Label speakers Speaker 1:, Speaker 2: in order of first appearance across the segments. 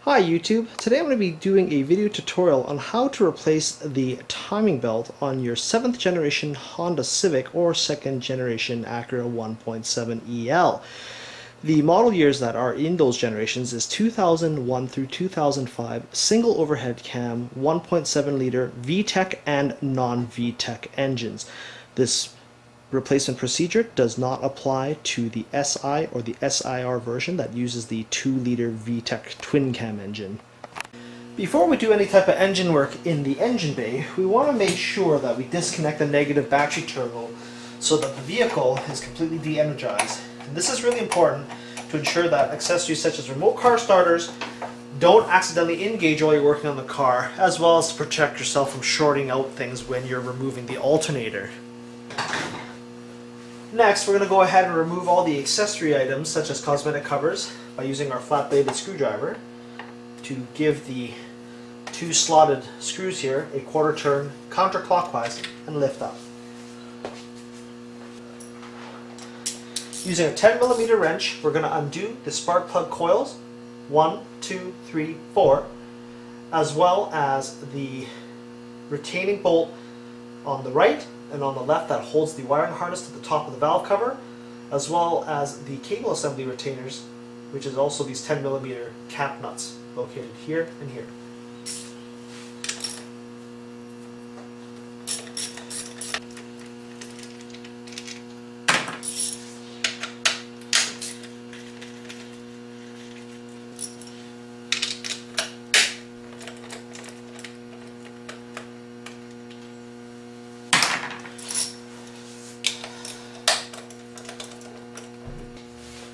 Speaker 1: Hi YouTube, today I'm going to be doing a video tutorial on how to replace the timing belt on your 7th generation Honda Civic or 2nd generation Acura 1.7 EL. The model years that are in those generations is 2001 through 2005, single overhead cam, 1.7 liter VTEC and non-VTEC engines. This replacement procedure does not apply to the SI or the SIR version that uses the 2-liter VTEC twin cam engine. Before we do any type of engine work in the engine bay, we want to make sure that we disconnect the negative battery terminal so that the vehicle is completely de-energized. And this is really important to ensure that accessories such as remote car starters don't accidentally engage while you're working on the car, as well as to protect yourself from shorting out things when you're removing the alternator. Next, we're going to go ahead and remove all the accessory items such as cosmetic covers by using our flat-bladed screwdriver to give the two slotted screws here a quarter turn counterclockwise and lift up. Using a 10mm wrench, we're going to undo the spark plug coils 1, 2, 3, 4, as well as the retaining bolt on the right and on the left that holds the wiring harness to the top of the valve cover, as well as the cable assembly retainers, which is also these 10mm cap nuts located here and here.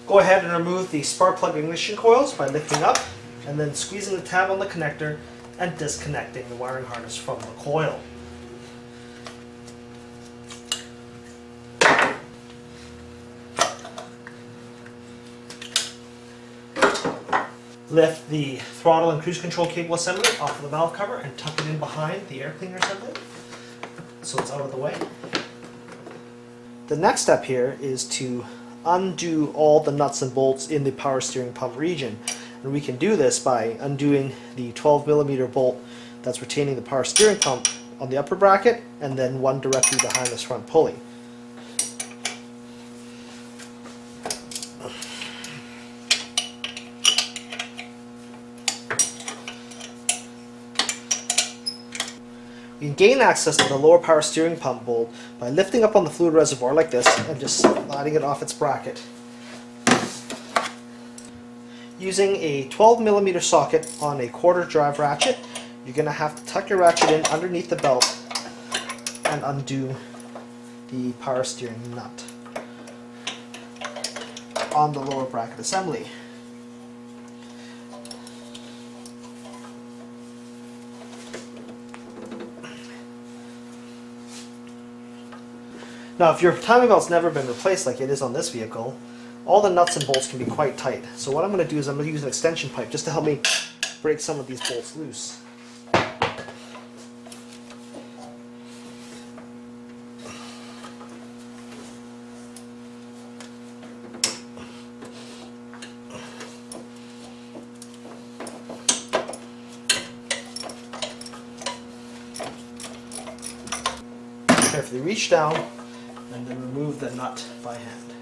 Speaker 1: Go ahead and remove the spark plug ignition coils by lifting up and then squeezing the tab on the connector and disconnecting the wiring harness from the coil. Lift the throttle and cruise control cable assembly off of the valve cover and tuck it in behind the air cleaner assembly so it's out of the way. The next step here is to undo all the nuts and bolts in the power steering pump region, and we can do this by undoing the 12mm bolt that's retaining the power steering pump on the upper bracket and then one directly behind this front pulley. We can gain access to the lower power steering pump bolt by lifting up on the fluid reservoir like this and just sliding it off its bracket. Using a 12mm socket on a quarter drive ratchet, you're going to have to tuck your ratchet in underneath the belt and undo the power steering nut on the lower bracket assembly. Now, if your timing belt's never been replaced like it is on this vehicle, all the nuts and bolts can be quite tight. So what I'm going to do is I'm going to use an extension pipe just to help me break some of these bolts loose. Carefully reach down and then remove the nut by hand.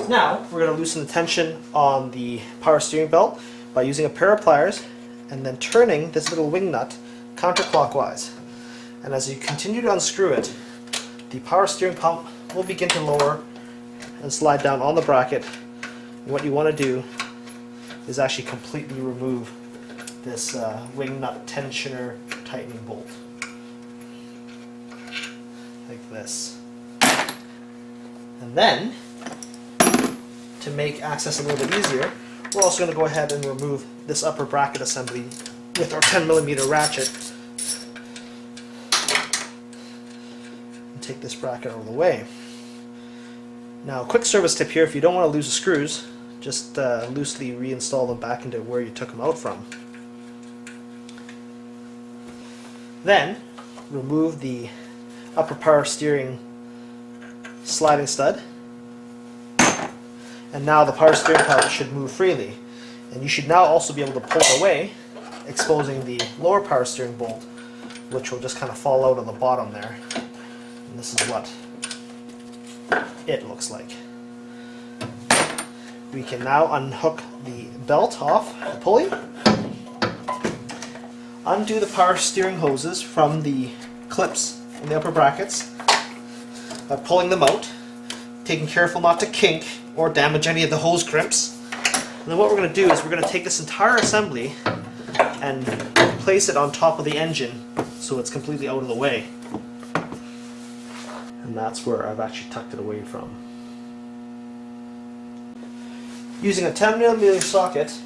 Speaker 1: Now we're going to loosen the tension on the power steering belt by using a pair of pliers and then turning this little wing nut counterclockwise. And as you continue to unscrew it, the power steering pump will begin to lower and slide down on the bracket. And what you want to do is actually completely remove this wing nut tensioner tightening bolt. Like this. And then, to make access a little bit easier, we're also going to go ahead and remove this upper bracket assembly with our 10mm ratchet and take this bracket out of the way. Now, quick service tip here: if you don't want to lose the screws, just loosely reinstall them back into where you took them out from. Then remove the upper power steering sliding stud. And now the power steering pedal should move freely. And you should now also be able to pull it away, exposing the lower power steering bolt, which will just kind of fall out of the bottom there. And this is what it looks like. We can now unhook the belt off the pulley, undo the power steering hoses from the clips in the upper brackets by pulling them out, taking careful not to kink or damage any of the hose crimps. And then what we're going to do is we're going to take this entire assembly and place it on top of the engine so it's completely out of the way. And that's where I've actually tucked it away from. Using a 10mm socket,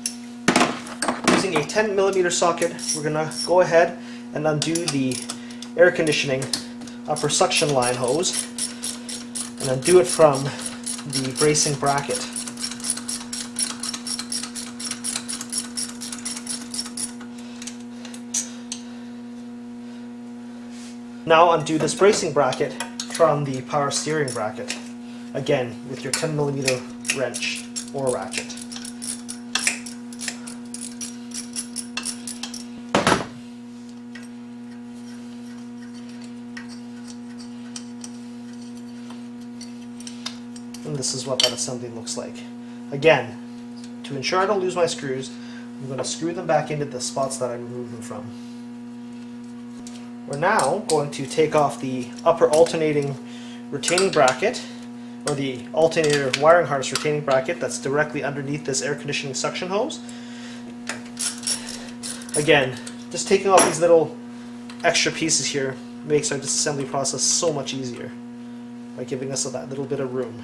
Speaker 1: we're going to go ahead and undo the air conditioning upper suction line hose and undo it from the bracing bracket. Now undo this bracing bracket from the power steering bracket, again with your 10mm wrench or ratchet. And this is what that assembly looks like. Again, to ensure I don't lose my screws, I'm going to screw them back into the spots that I removed them from. We're now going to take off the upper alternating retaining bracket, or the alternator wiring harness retaining bracket that's directly underneath this air conditioning suction hose. Again, just taking off these little extra pieces here makes our disassembly process so much easier by giving us that little bit of room.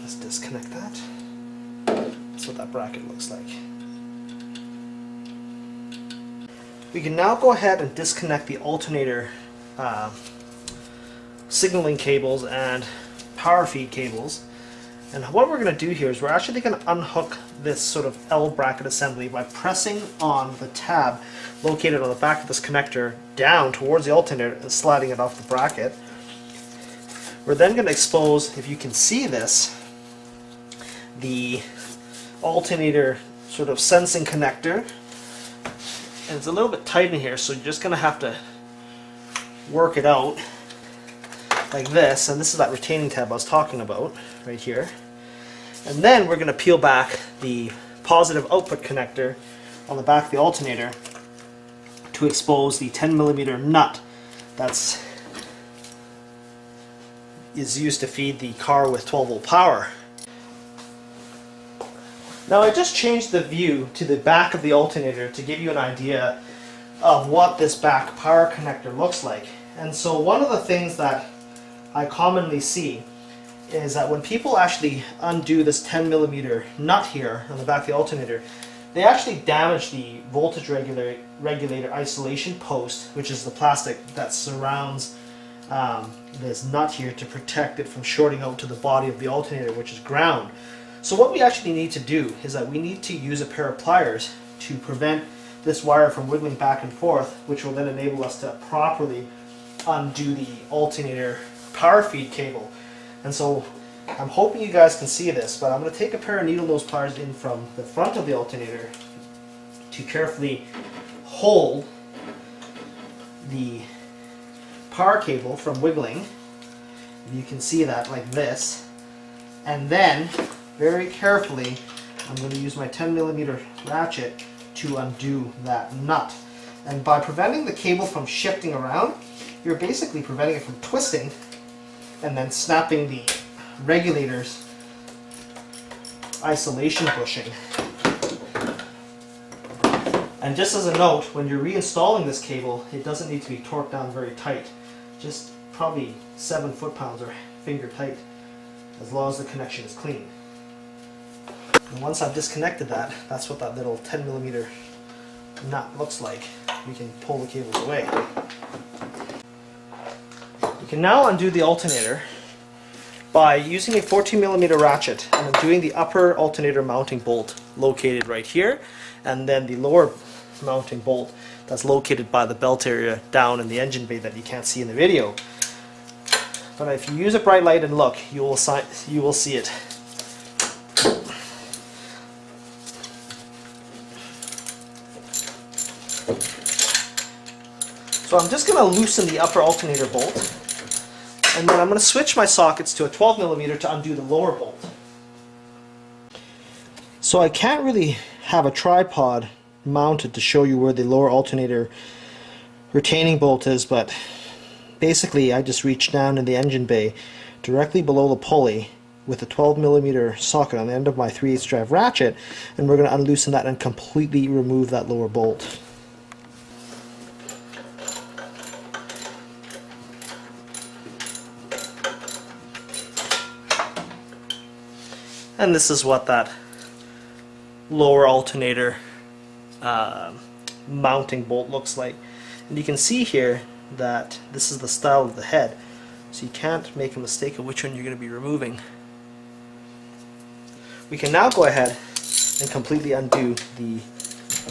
Speaker 1: Let's disconnect that. That's what that bracket looks like. We can now go ahead and disconnect the alternator signaling cables and power feed cables. And what we're going to do here is we're actually going to unhook this sort of L bracket assembly by pressing on the tab located on the back of this connector down towards the alternator and sliding it off the bracket. We're then going to expose, if you can see this, the alternator sort of sensing connector. And it's a little bit tight in here, so you're just going to have to work it out like this. And this is that retaining tab I was talking about right here. And then we're going to peel back the positive output connector on the back of the alternator to expose the 10mm nut that's used to feed the car with 12-volt power. Now I just changed the view to the back of the alternator to give you an idea of what this back power connector looks like. And so one of the things that I commonly see is that when people actually undo this 10mm nut here on the back of the alternator, they actually damage the voltage regulator isolation post, which is the plastic that surrounds this nut here to protect it from shorting out to the body of the alternator, which is ground. So what we actually need to do is that we need to use a pair of pliers to prevent this wire from wiggling back and forth, which will then enable us to properly undo the alternator power feed cable. And so I'm hoping you guys can see this, but I'm going to take a pair of needle nose pliers in from the front of the alternator to carefully hold the power cable from wiggling. You can see that like this. And then very carefully I'm going to use my 10mm ratchet to undo that nut. And by preventing the cable from shifting around, you're basically preventing it from twisting and then snapping the regulator's isolation bushing. And just as a note, when you're reinstalling this cable, it doesn't need to be torqued down very tight. Just probably 7 foot-pounds or finger tight, as long as the connection is clean. And once I've disconnected that, that's what that little 10mm nut looks like. We can pull the cables away. We can now undo the alternator by using a 14mm ratchet and undoing the upper alternator mounting bolt located right here, and then the lower mounting bolt that's located by the belt area down in the engine bay that you can't see in the video. But if you use a bright light and look, you will see it. So I'm just going to loosen the upper alternator bolt, and then I'm going to switch my sockets to a 12mm to undo the lower bolt. So I can't really have a tripod mounted to show you where the lower alternator retaining bolt is, but basically I just reached down in the engine bay directly below the pulley with a 12mm socket on the end of my 3/8 drive ratchet, and we're going to unloosen that and completely remove that lower bolt. And this is what that lower alternator mounting bolt looks like. And you can see here that this is the style of the head, so you can't make a mistake of which one you're going to be removing. We can now go ahead and completely undo the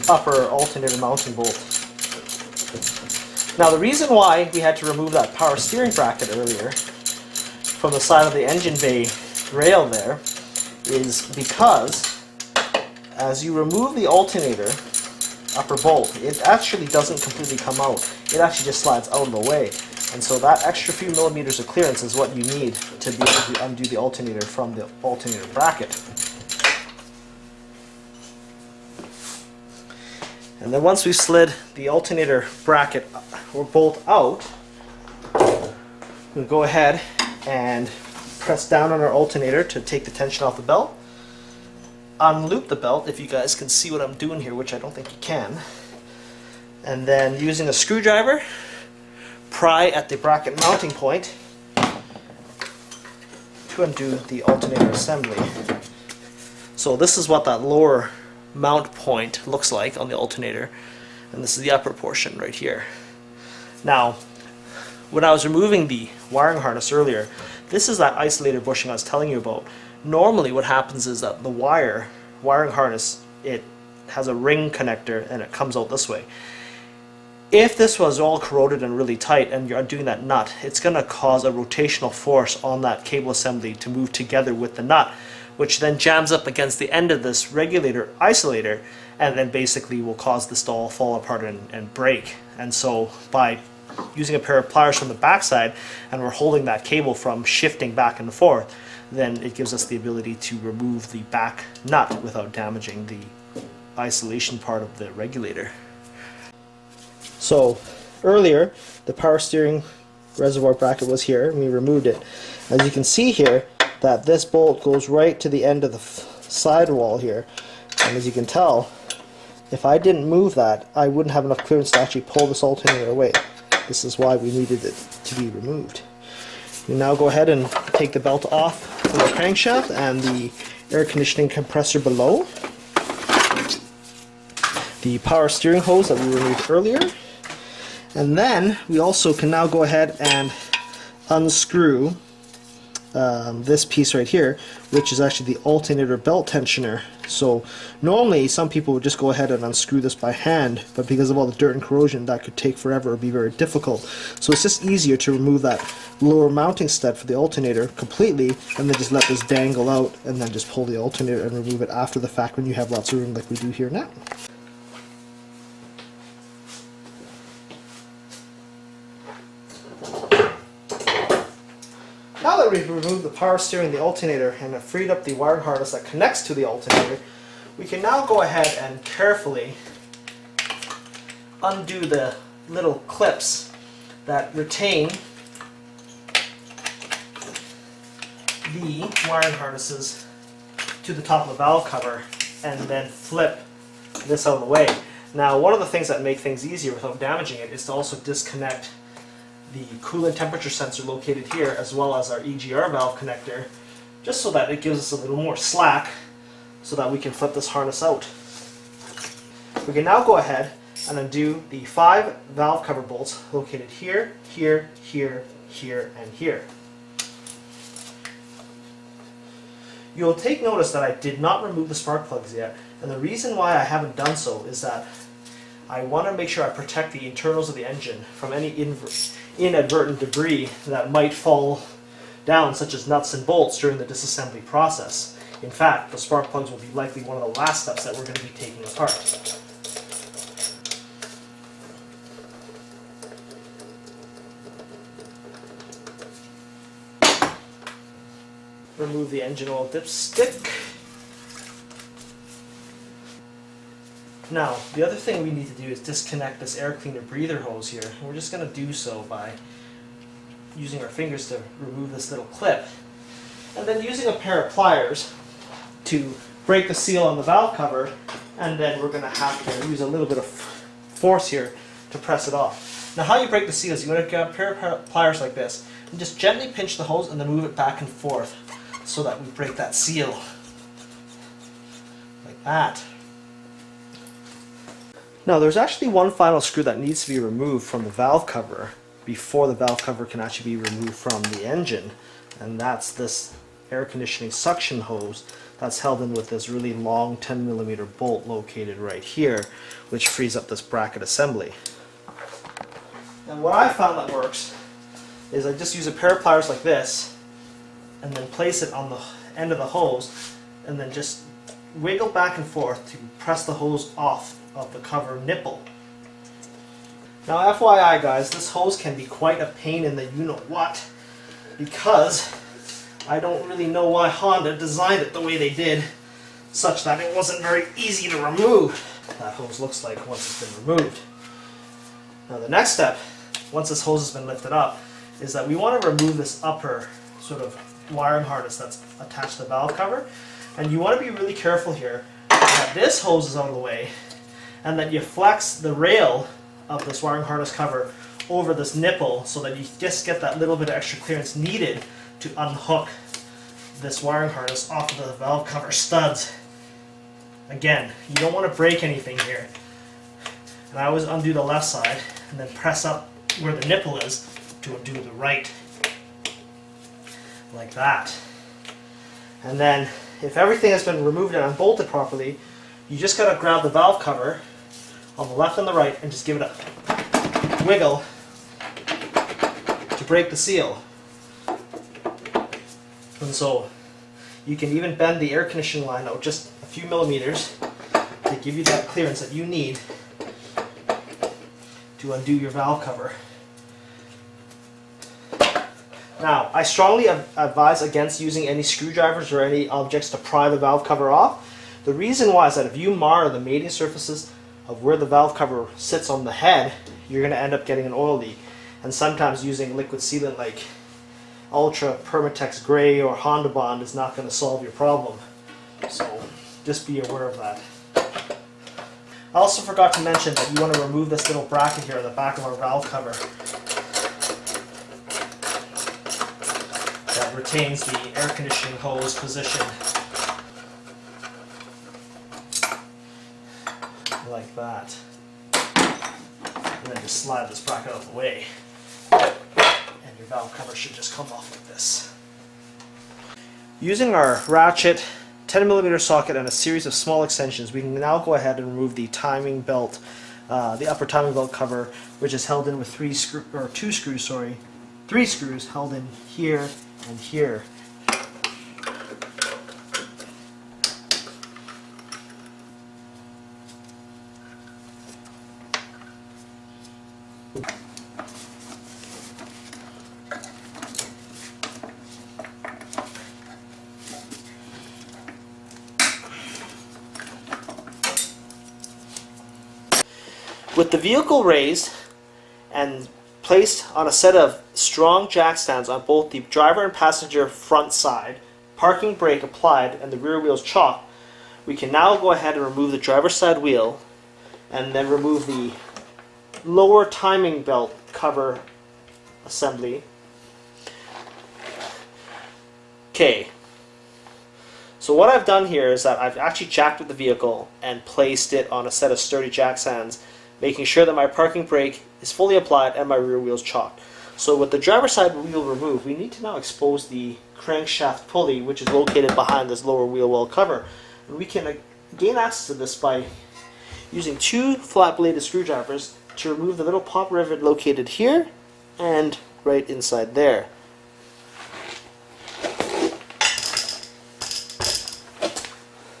Speaker 1: upper alternator mounting bolt. Now the reason why we had to remove that power steering bracket earlier from the side of the engine bay rail there is because as you remove the alternator upper bolt, it actually doesn't completely come out. It actually just slides out of the way. And so that extra few millimeters of clearance is what you need to be able to undo the alternator from the alternator bracket. And then once we've slid the alternator bracket or bolt out, we'll go ahead and press down on our alternator to take the tension off the belt. Unloop the belt, if you guys can see what I'm doing here, which I don't think you can. And then using a screwdriver, pry at the bracket mounting point to undo the alternator assembly. So this is what that lower mount point looks like on the alternator, and this is the upper portion right here. Now, when I was removing the wiring harness earlier, this is that isolator bushing I was telling you about. Normally what happens is that the wiring harness, it has a ring connector and it comes out this way. If this was all corroded and really tight and you're undoing that nut, it's going to cause a rotational force on that cable assembly to move together with the nut, which then jams up against the end of this regulator isolator and then basically will cause this to all fall apart and break. And so by using a pair of pliers from the backside and we're holding that cable from shifting back and forth, then it gives us the ability to remove the back nut without damaging the isolation part of the regulator. So earlier the power steering reservoir bracket was here and we removed it. As you can see here, that this bolt goes right to the end of the sidewall here, and as you can tell, if I didn't move that, I wouldn't have enough clearance to actually pull this alternator away. This is why we needed it to be removed. You now go ahead and take the belt off from the crankshaft and the air conditioning compressor below, the power steering hose that we removed earlier, and then we also can now go ahead and unscrew this piece right here, which is actually the alternator belt tensioner. So normally some people would just go ahead and unscrew this by hand, but because of all the dirt and corrosion, that could take forever or be very difficult. So it's just easier to remove that lower mounting stud for the alternator completely and then just let this dangle out and then just pull the alternator and remove it after the fact when you have lots of room like we do here now. Now that we've removed the power steering, the alternator, and have freed up the wiring harness that connects to the alternator, we can now go ahead and carefully undo the little clips that retain the wiring harnesses to the top of the valve cover and then flip this out of the way. Now, one of the things that make things easier without damaging it is to also disconnect the coolant temperature sensor located here, as well as our EGR valve connector, just so that it gives us a little more slack so that we can flip this harness out. We can now go ahead and undo the 5 valve cover bolts located here, here, here, here, and here. You'll take notice that I did not remove the spark plugs yet, and the reason why I haven't done so is that I want to make sure I protect the internals of the engine from any inadvertent debris that might fall down, such as nuts and bolts, during the disassembly process. In fact, the spark plugs will be likely one of the last steps that we're going to be taking apart. Remove the engine oil dipstick. Now, the other thing we need to do is disconnect this air cleaner breather hose here. And we're just going to do so by using our fingers to remove this little clip. And then using a pair of pliers to break the seal on the valve cover, and then we're going to have to use a little bit of force here to press it off. Now, how you break the seal is you want to get a pair of pliers like this and just gently pinch the hose and then move it back and forth so that we break that seal. Like that. Now, there's actually one final screw that needs to be removed from the valve cover before the valve cover can actually be removed from the engine, and that's this air conditioning suction hose that's held in with this really long 10mm bolt located right here, which frees up this bracket assembly. And what I found that works is I just use a pair of pliers like this and then place it on the end of the hose and then just wiggle back and forth to press the hose off of the cover nipple. Now, FYI guys, this hose can be quite a pain in the you-know-what, because I don't really know why Honda designed it the way they did, such that it wasn't very easy to remove. That hose looks like once it's been removed. Now the next step, once this hose has been lifted up, is that we want to remove this upper sort of wiring harness that's attached to the valve cover, and you want to be really careful here that this hose is out of the way and that you flex the rail of this wiring harness cover over this nipple so that you just get that little bit of extra clearance needed to unhook this wiring harness off of the valve cover studs. Again, you don't want to break anything here. And I always undo the left side and then press up where the nipple is to undo the right. Like that. And then if everything has been removed and unbolted properly, you just got to grab the valve cover on the left and the right and just give it a wiggle to break the seal. And so you can even bend the air conditioning line out just a few millimeters to give you that clearance that you need to undo your valve cover. Now, I strongly advise against using any screwdrivers or any objects to pry the valve cover off. The reason why is that if you mar the mating surfaces of where the valve cover sits on the head, you're going to end up getting an oil leak. And sometimes using liquid sealant like Ultra, Permatex Gray, or Honda Bond is not going to solve your problem. So just be aware of that. I also forgot to mention that you want to remove this little bracket here on the back of our valve cover that retains the air conditioning hose position. Like that. And then just slide this bracket out of the way. And your valve cover should just come off like this. Using our ratchet, 10mm socket, and a series of small extensions, we can now go ahead and remove the timing belt, the upper timing belt cover, which is held in with three screws held in here and here. With the vehicle raised and placed on a set of strong jack stands on both the driver and passenger front side, parking brake applied, and the rear wheels chocked, we can now go ahead and remove the driver's side wheel and then remove the lower timing belt cover assembly. Okay. So what I've done here is that I've actually jacked with the vehicle and placed it on a set of sturdy jack stands, making sure that my parking brake is fully applied and my rear wheels chocked. So with the driver's side wheel removed, we need to now expose the crankshaft pulley, which is located behind this lower wheel well cover. And we can gain access to this by using two flat-bladed screwdrivers to remove the little pop rivet located here and right inside there.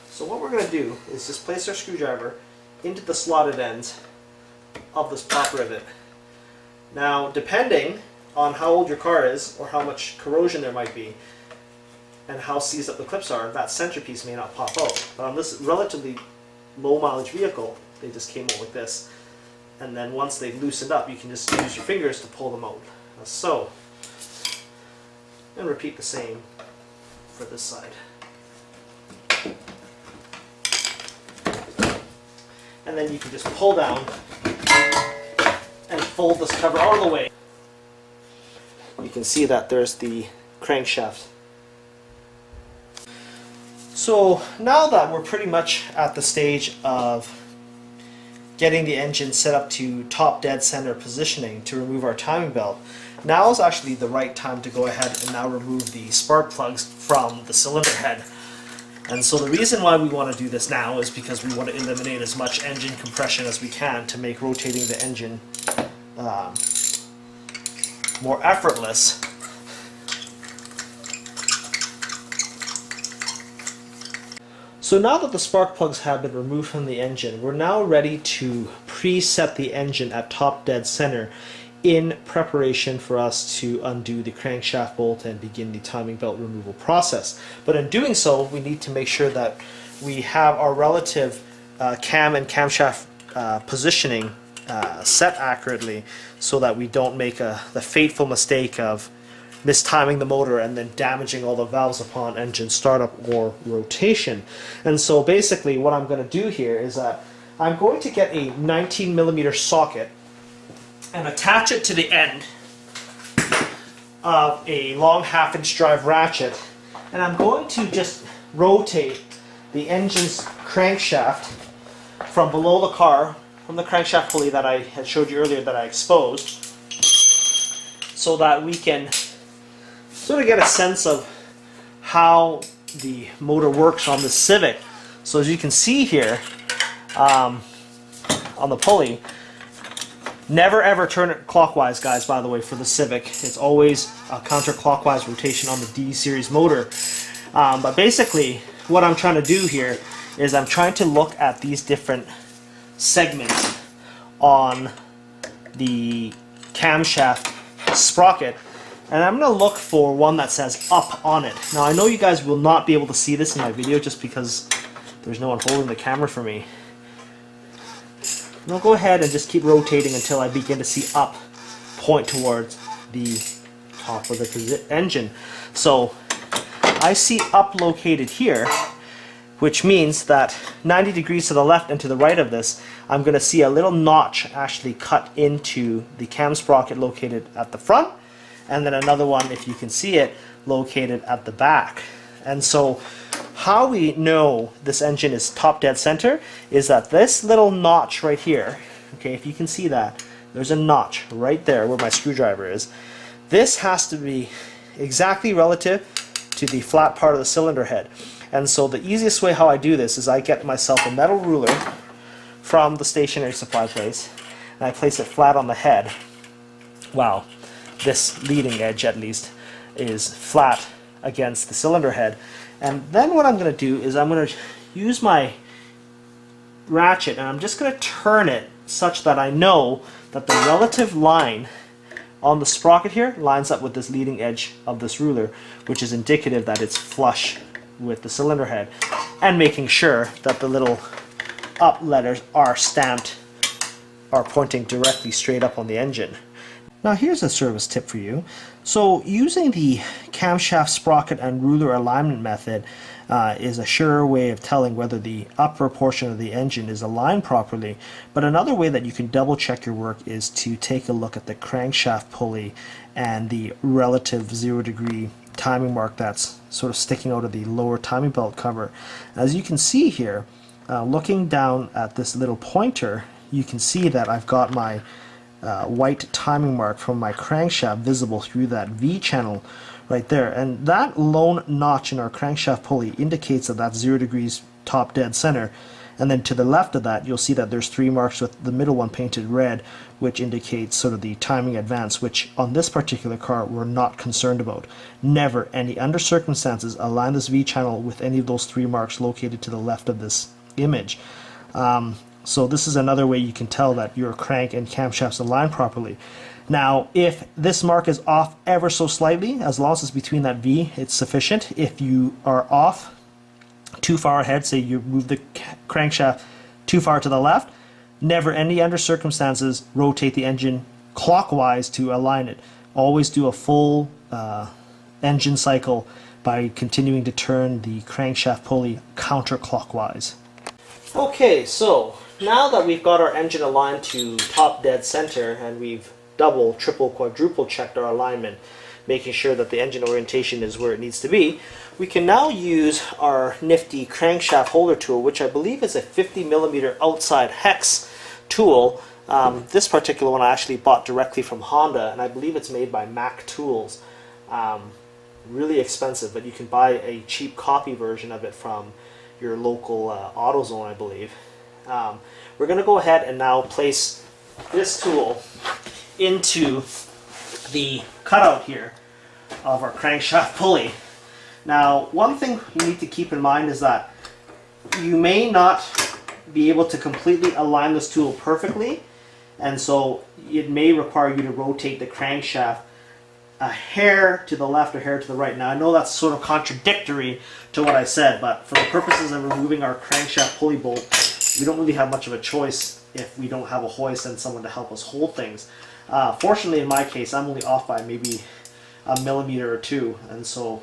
Speaker 1: So what we're going to do is just place our screwdriver into the slotted ends of this pop rivet. Now, depending on how old your car is or how much corrosion there might be and how seized up the clips are, that centerpiece may not pop out. But on this relatively low mileage vehicle, they just came out like this. And then once they've loosened up, you can just use your fingers to pull them out. As so. And repeat the same for this side. And then you can just pull down and fold this cover all the way. You can see that there's the crankshaft. So now that we're pretty much at the stage of getting the engine set up to top dead center positioning to remove our timing belt, now is actually the right time to go ahead and now remove the spark plugs from the cylinder head. And so the reason why we want to do this now is because we want to eliminate as much engine compression as we can to make rotating the engine more effortless. So now that the spark plugs have been removed from the engine, we're now ready to preset the engine at top dead center in preparation for us to undo the crankshaft bolt and begin the timing belt removal process. But in doing so, we need to make sure that we have our relative cam and camshaft positioning set accurately so that we don't make the fateful mistake of mistiming the motor and then damaging all the valves upon engine startup or rotation. And so basically what I'm going to do here is that I'm going to get a 19mm socket and attach it to the end of a long 1/2" drive ratchet, and I'm going to just rotate the engine's crankshaft from below the car, from the crankshaft pulley that I had showed you earlier that I exposed, so that we can sort of get a sense of how the motor works on the Civic. So as you can see here on the pulley, never ever turn it clockwise, guys, by the way, for the Civic. It's always a counterclockwise rotation on the D series motor. But basically, what I'm trying to do here is I'm trying to look at these different segments on the camshaft sprocket, and I'm going to look for one that says up on it. Now, I know you guys will not be able to see this in my video just because there's no one holding the camera for me. And I'll go ahead and just keep rotating until I begin to see up point towards the top of the engine. So I see up located here, which means that 90 degrees to the left and to the right of this, I'm going to see a little notch actually cut into the cam sprocket located at the front, and then another one, if you can see it, located at the back. And so how we know this engine is top dead center is that this little notch right here, okay, if you can see that, there's a notch right there where my screwdriver is. This has to be exactly relative to the flat part of the cylinder head. And so the easiest way how I do this is I get myself a metal ruler from the stationery supply place and I place it flat on the head. Wow, this leading edge at least is flat against the cylinder head. And then what I'm going to do is I'm going to use my ratchet and I'm just going to turn it such that I know that the relative line on the sprocket here lines up with this leading edge of this ruler, which is indicative that it's flush with the cylinder head, and making sure that the little up letters are stamped, are pointing directly straight up on the engine. Now here's a service tip for you. So using the camshaft sprocket and ruler alignment method is a sure way of telling whether the upper portion of the engine is aligned properly. But another way that you can double check your work is to take a look at the crankshaft pulley and the relative 0 degree timing mark that's sort of sticking out of the lower timing belt cover. As you can see here, looking down at this little pointer, you can see that I've got my white timing mark from my crankshaft visible through that V channel right there, and that lone notch in our crankshaft pulley indicates that that's 0 degrees top dead center. And then to the left of that, you'll see that there's 3 marks with the middle one painted red, which indicates sort of the timing advance, which on this particular car we're not concerned about. Never, any under circumstances, align this V channel with any of those 3 marks located to the left of this image. So this is another way you can tell that your crank and camshafts align properly. Now, if this mark is off ever so slightly, as long as it's between that V, it's sufficient. If you are off too far ahead, say you move the crankshaft too far to the left, never, any under circumstances, rotate the engine clockwise to align it. Always do a full engine cycle by continuing to turn the crankshaft pulley counterclockwise. Okay, so now that we've got our engine aligned to top dead center and we've double, triple, quadruple checked our alignment, making sure that the engine orientation is where it needs to be, we can now use our nifty crankshaft holder tool, which I believe is a 50mm outside hex tool. This particular one I actually bought directly from Honda, and I believe it's made by Mac Tools. Really expensive, but you can buy a cheap copy version of it from your local AutoZone, I believe. We're going to go ahead and now place this tool into the cutout here of our crankshaft pulley. Now, one thing you need to keep in mind is that you may not be able to completely align this tool perfectly, and so it may require you to rotate the crankshaft a hair to the left or hair to the right. Now, I know that's sort of contradictory to what I said, but for the purposes of removing our crankshaft pulley bolt, we don't really have much of a choice if we don't have a hoist and someone to help us hold things. Fortunately, in my case, I'm only off by maybe a millimeter or 2, and so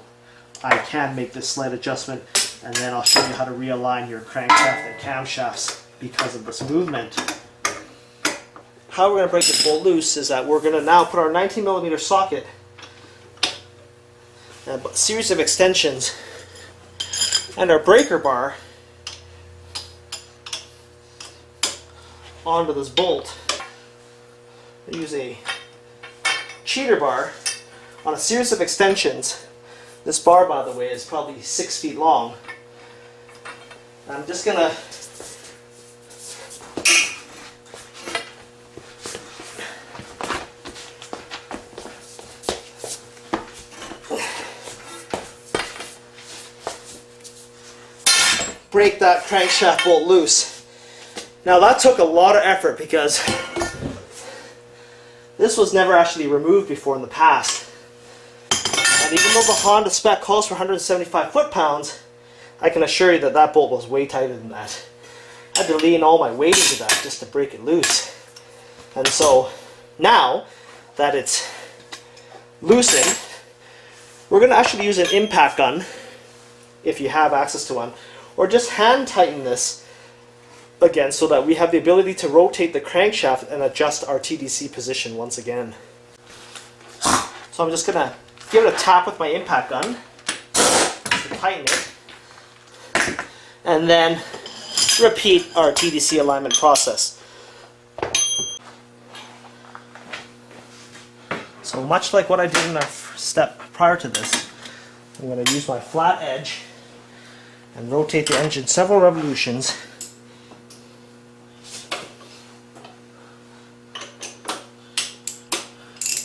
Speaker 1: I can make this slight adjustment, and then I'll show you how to realign your crankshaft and camshafts because of this movement. How we're going to break this bolt loose is that we're going to now put our 19mm socket and a series of extensions and our breaker bar onto this bolt. I use a cheater bar on a series of extensions. This bar, by the way, is probably 6 feet long. I'm just gonna break that crankshaft bolt loose. Now that took a lot of effort because this was never actually removed before in the past. And even though the Honda spec calls for 175 foot-pounds, I can assure you that that bolt was way tighter than that. I had to lean all my weight into that just to break it loose. And so now that it's loosened, we're going to actually use an impact gun, if you have access to one, or just hand tighten this again so that we have the ability to rotate the crankshaft and adjust our TDC position once again. So I'm just going to give it a tap with my impact gun to tighten it, and then repeat our TDC alignment process. So much like what I did in our step prior to this, I'm going to use my flat edge and rotate the engine several revolutions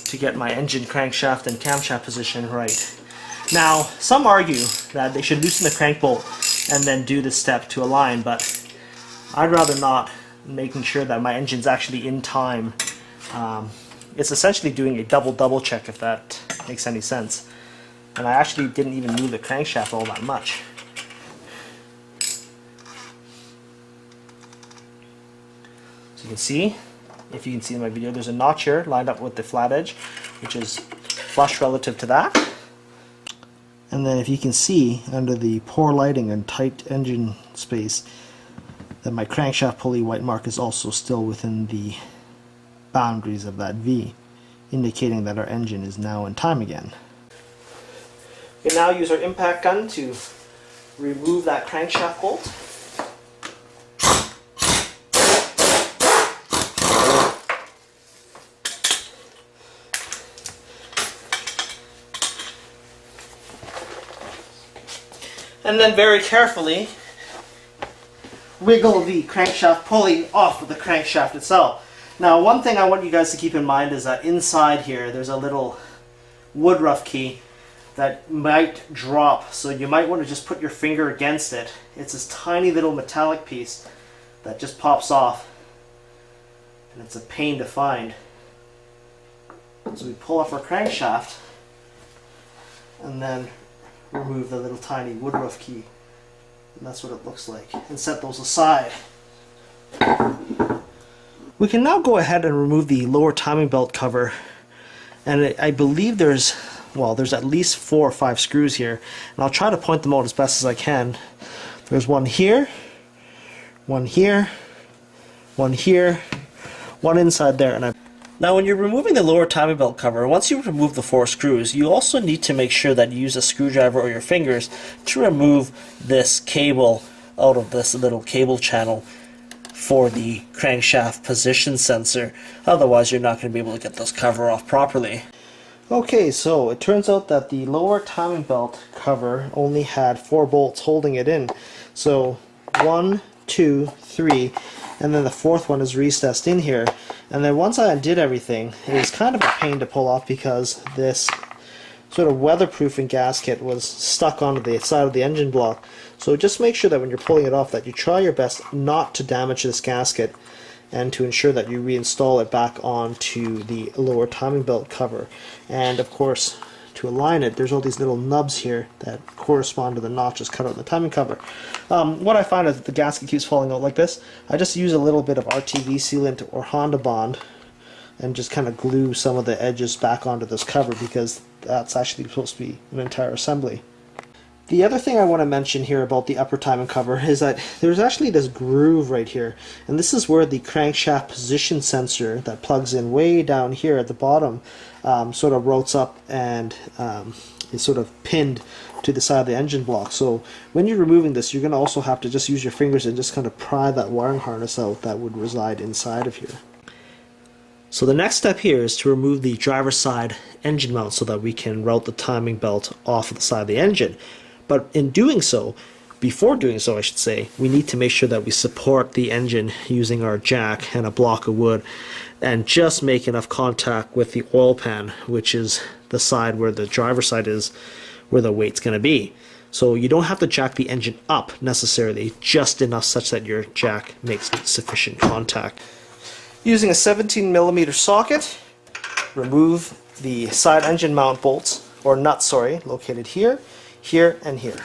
Speaker 1: to get my engine crankshaft and camshaft position right. Now, some argue that they should loosen the crank bolt and then do this step to align, but I'd rather not, making sure that my engine's actually in time. It's essentially doing a double check, if that makes any sense. And I actually didn't even move the crankshaft all that much. So you can see, if you can see in my video, there's a notch here lined up with the flat edge, which is flush relative to that. And then if you can see under the poor lighting and tight engine space that my crankshaft pulley white mark is also still within the boundaries of that V, indicating that our engine is now in time again. We can now use our impact gun to remove that crankshaft bolt. And then very carefully wiggle the crankshaft pulley off of the crankshaft itself. Now, one thing I want you guys to keep in mind is that inside here there's a little wood rough key that might drop, so you might want to just put your finger against it. It's this tiny little metallic piece that just pops off, and it's a pain to find. So we pull off our crankshaft and then remove the little tiny wood rough key, and that's what it looks like, and set those aside. We can now go ahead and remove the lower timing belt cover, and I believe there's at least 4 or 5 screws here, and I'll try to point them out as best as I can. There's one here, one here, one here, one inside there, and Now when you're removing the lower timing belt cover, once you remove the 4 screws, you also need to make sure that you use a screwdriver or your fingers to remove this cable out of this little cable channel for the crankshaft position sensor. Otherwise you're not going to be able to get this cover off properly. Okay, so it turns out that the lower timing belt cover only had 4 bolts holding it in. So 1, 2, 3, and then the 4th one is recessed in here. And then once I undid everything, it was kind of a pain to pull off because this sort of weatherproofing gasket was stuck onto the side of the engine block. So just make sure that when you're pulling it off that you try your best not to damage this gasket, and to ensure that you reinstall it back onto the lower timing belt cover. And of course, to align it, there's all these little nubs here that correspond to the notches cut out in the timing cover. What I find is that the gasket keeps falling out like this. I just use a little bit of RTV sealant or Honda Bond and just kind of glue some of the edges back onto this cover, because that's actually supposed to be an entire assembly. The other thing I want to mention here about the upper timing cover is that there's actually this groove right here, and this is where the crankshaft position sensor that plugs in way down here at the bottom sort of rotates up and is sort of pinned to the side of the engine block. So when you're removing this, you're going to also have to just use your fingers and just kind of pry that wiring harness out that would reside inside of here. So the next step here is to remove the driver's side engine mount so that we can route the timing belt off of the side of the engine. But in doing so, before doing so I should say, we need to make sure that we support the engine using our jack and a block of wood, and just make enough contact with the oil pan, which is the side where the driver's side is, where the weight's going to be. So you don't have to jack the engine up necessarily, just enough such that your jack makes sufficient contact. Using a 17mm socket, remove the side engine mount bolts, or nuts, sorry, located here, here, and here.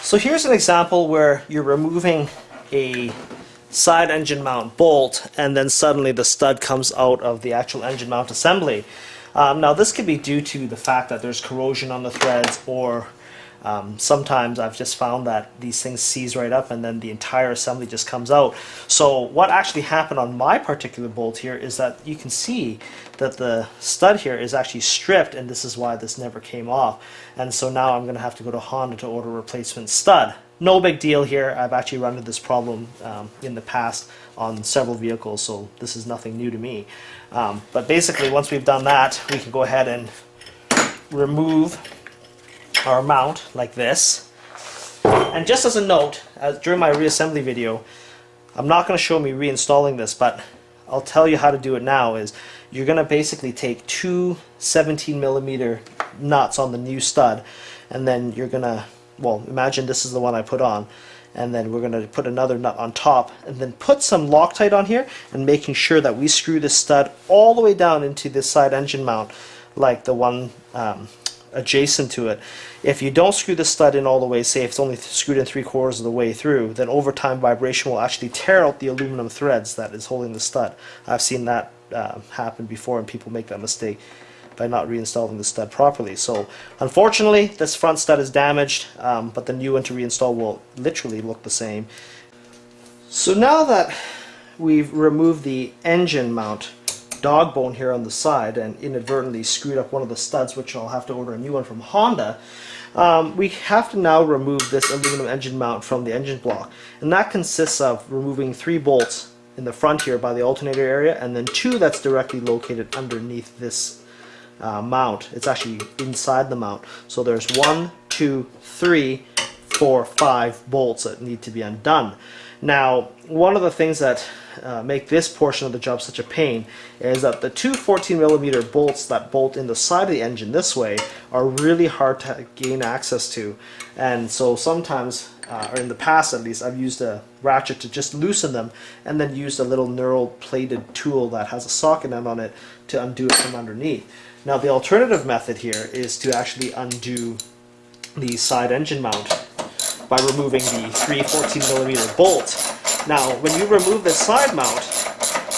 Speaker 1: So here's an example where you're removing a side engine mount bolt and then suddenly the stud comes out of the actual engine mount assembly. Now this could be due to the fact that there's corrosion on the threads, or sometimes I've just found that these things seize right up and then the entire assembly just comes out. So what actually happened on my particular bolt here is that you can see that the stud here is actually stripped, and this is why this never came off. And so now I'm going to have to go to Honda to order a replacement stud. No big deal here. I've actually run into this problem in the past on several vehicles, so this is nothing new to me. But basically, once we've done that, we can go ahead and remove our mount like this. And just as a note, during my reassembly video, I'm not going to show me reinstalling this, but I'll tell you how to do it now. Is you're going to basically take 2 17mm nuts on the new stud, and then you're going to, well, imagine this is the one I put on, and then we're going to put another nut on top, and then put some Loctite on here, and making sure that we screw this stud all the way down into this side engine mount, like the one adjacent to it. If you don't screw the stud in all the way, say if it's only screwed in 3/4 of the way through, then over time vibration will actually tear out the aluminum threads that is holding the stud. I've seen that happen before, and people make that mistake by not reinstalling the stud properly. So unfortunately this front stud is damaged, but the new one to reinstall will literally look the same. So now that we've removed the engine mount dog bone here on the side and inadvertently screwed up one of the studs, which I'll have to order a new one from Honda, we have to now remove this aluminum engine mount from the engine block, and that consists of removing 3 bolts in the front here by the alternator area, and then 2 that's directly located underneath this mount. It's actually inside the mount. So there's 1, 2, 3, 4, 5 bolts that need to be undone. Now, one of the things that make this portion of the job such a pain is that the 2 14mm bolts that bolt in the side of the engine this way are really hard to gain access to, and so sometimes, or in the past at least, I've used a ratchet to just loosen them and then used a little knurled plated tool that has a socket end on it to undo it from underneath. Now the alternative method here is to actually undo the side engine mount by removing the 3 14mm bolts. Now, when you remove the side mount,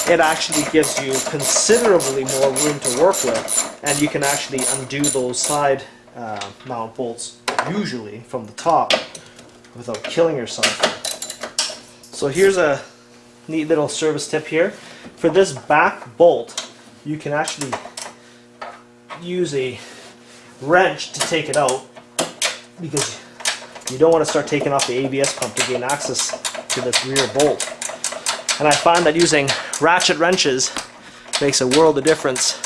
Speaker 1: it actually gives you considerably more room to work with, and you can actually undo those side mount bolts usually from the top without killing yourself. So here's a neat little service tip here. For this back bolt, you can actually use a wrench to take it out, because you don't want to start taking off the ABS pump to gain access to this rear bolt. And I find that using ratchet wrenches makes a world of difference.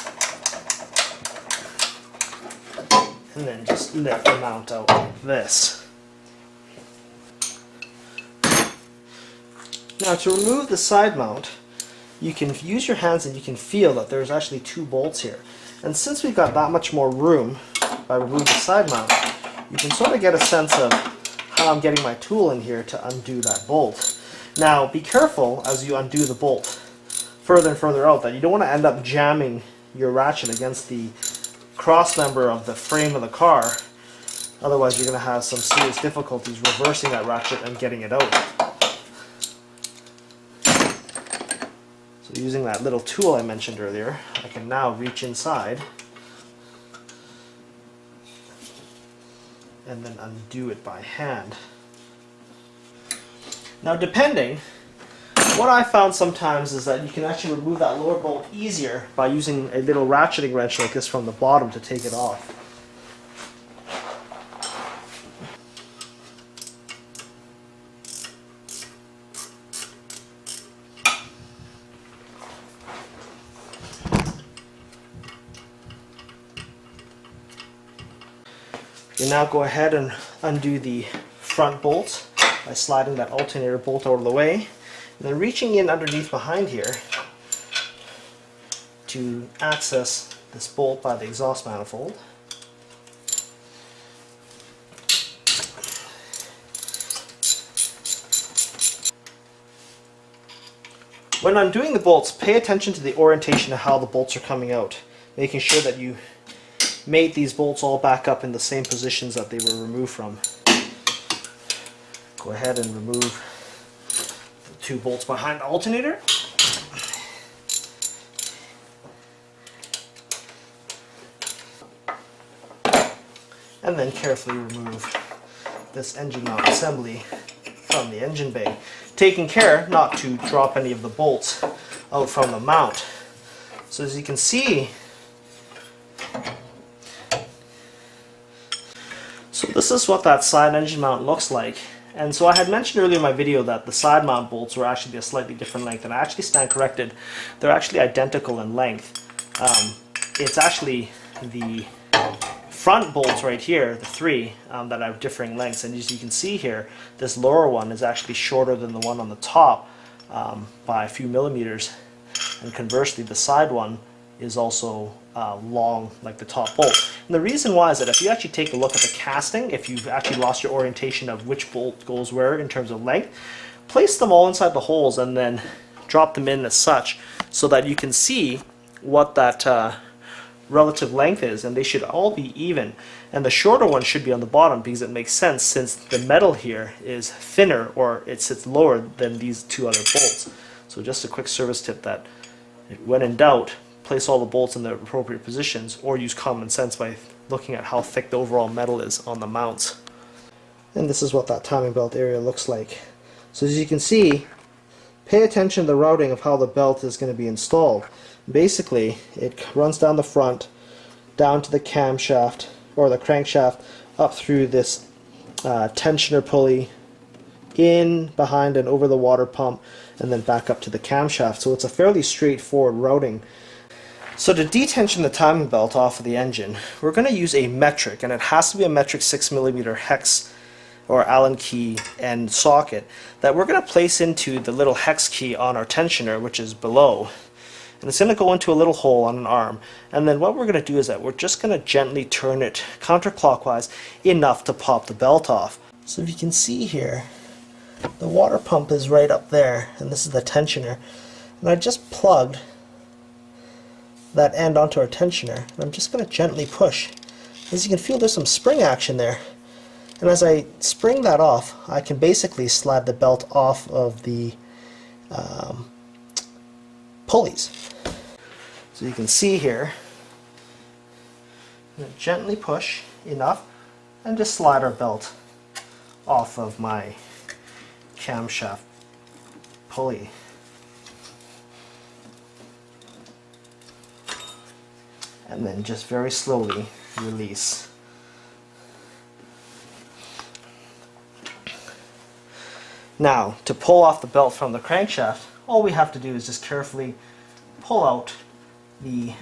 Speaker 1: And then just lift the mount out like this. Now to remove the side mount, you can use your hands and you can feel that there's actually 2 bolts here. And since we've got that much more room by removing the side mount, you can sort of get a sense of how I'm getting my tool in here to undo that bolt. Now be careful as you undo the bolt further and further out that you don't want to end up jamming your ratchet against the cross member of the frame of the car. Otherwise you're going to have some serious difficulties reversing that ratchet and getting it out. So using that little tool I mentioned earlier, I can now reach inside and then undo it by hand. Now depending, what I found sometimes is that you can actually remove that lower bolt easier by using a little ratcheting wrench like this from the bottom to take it off. You now go ahead and undo the front bolts by sliding that alternator bolt out of the way, and then reaching in underneath behind here to access this bolt by the exhaust manifold. When undoing the bolts, pay attention to the orientation of how the bolts are coming out, making sure that you made these bolts all back up in the same positions that they were removed from. Go ahead and remove the 2 bolts behind the alternator. And then carefully remove this engine mount assembly from the engine bay, taking care not to drop any of the bolts out from the mount. So as you can see, so this is what that side engine mount looks like. And so I had mentioned earlier in my video that the side mount bolts were actually a slightly different length, and I actually stand corrected. They're actually identical in length. It's actually the front bolts right here, the 3, that have differing lengths. And as you can see here, this lower one is actually shorter than the one on the top by a few millimeters. And conversely, the side one is also long like the top bolt. And the reason why is that if you actually take a look at the casting, if you've actually lost your orientation of which bolt goes where in terms of length, place them all inside the holes and then drop them in as such so that you can see what that relative length is, and they should all be even. And the shorter one should be on the bottom because it makes sense since the metal here is thinner, or it sits lower than these 2 other bolts. So just a quick service tip that when in doubt, place all the bolts in the appropriate positions, or use common sense by looking at how thick the overall metal is on the mounts. And this is what that timing belt area looks like. So as you can see, pay attention to the routing of how the belt is going to be installed. Basically, it runs down the front, down to the camshaft, or the crankshaft, up through this tensioner pulley, in, behind, and over the water pump, and then back up to the camshaft. So it's a fairly straightforward routing. So to detension the timing belt off of the engine, we're going to use a metric, and it has to be a metric 6mm hex or Allen key end socket that we're going to place into the little hex key on our tensioner, which is below. And it's going to go into a little hole on an arm. And then what we're going to do is that we're just going to gently turn it counterclockwise enough to pop the belt off. So if you can see here, the water pump is right up there, and this is the tensioner. And I just plugged that end onto our tensioner, and I'm just going to gently push. As you can feel, there's some spring action there. And as I spring that off, I can basically slide the belt off of the pulleys. So you can see here, I'm going to gently push enough and just slide our belt off of my camshaft pulley. And then just very slowly release. Now, to pull off the belt from the crankshaft, all we have to do is just carefully pull out the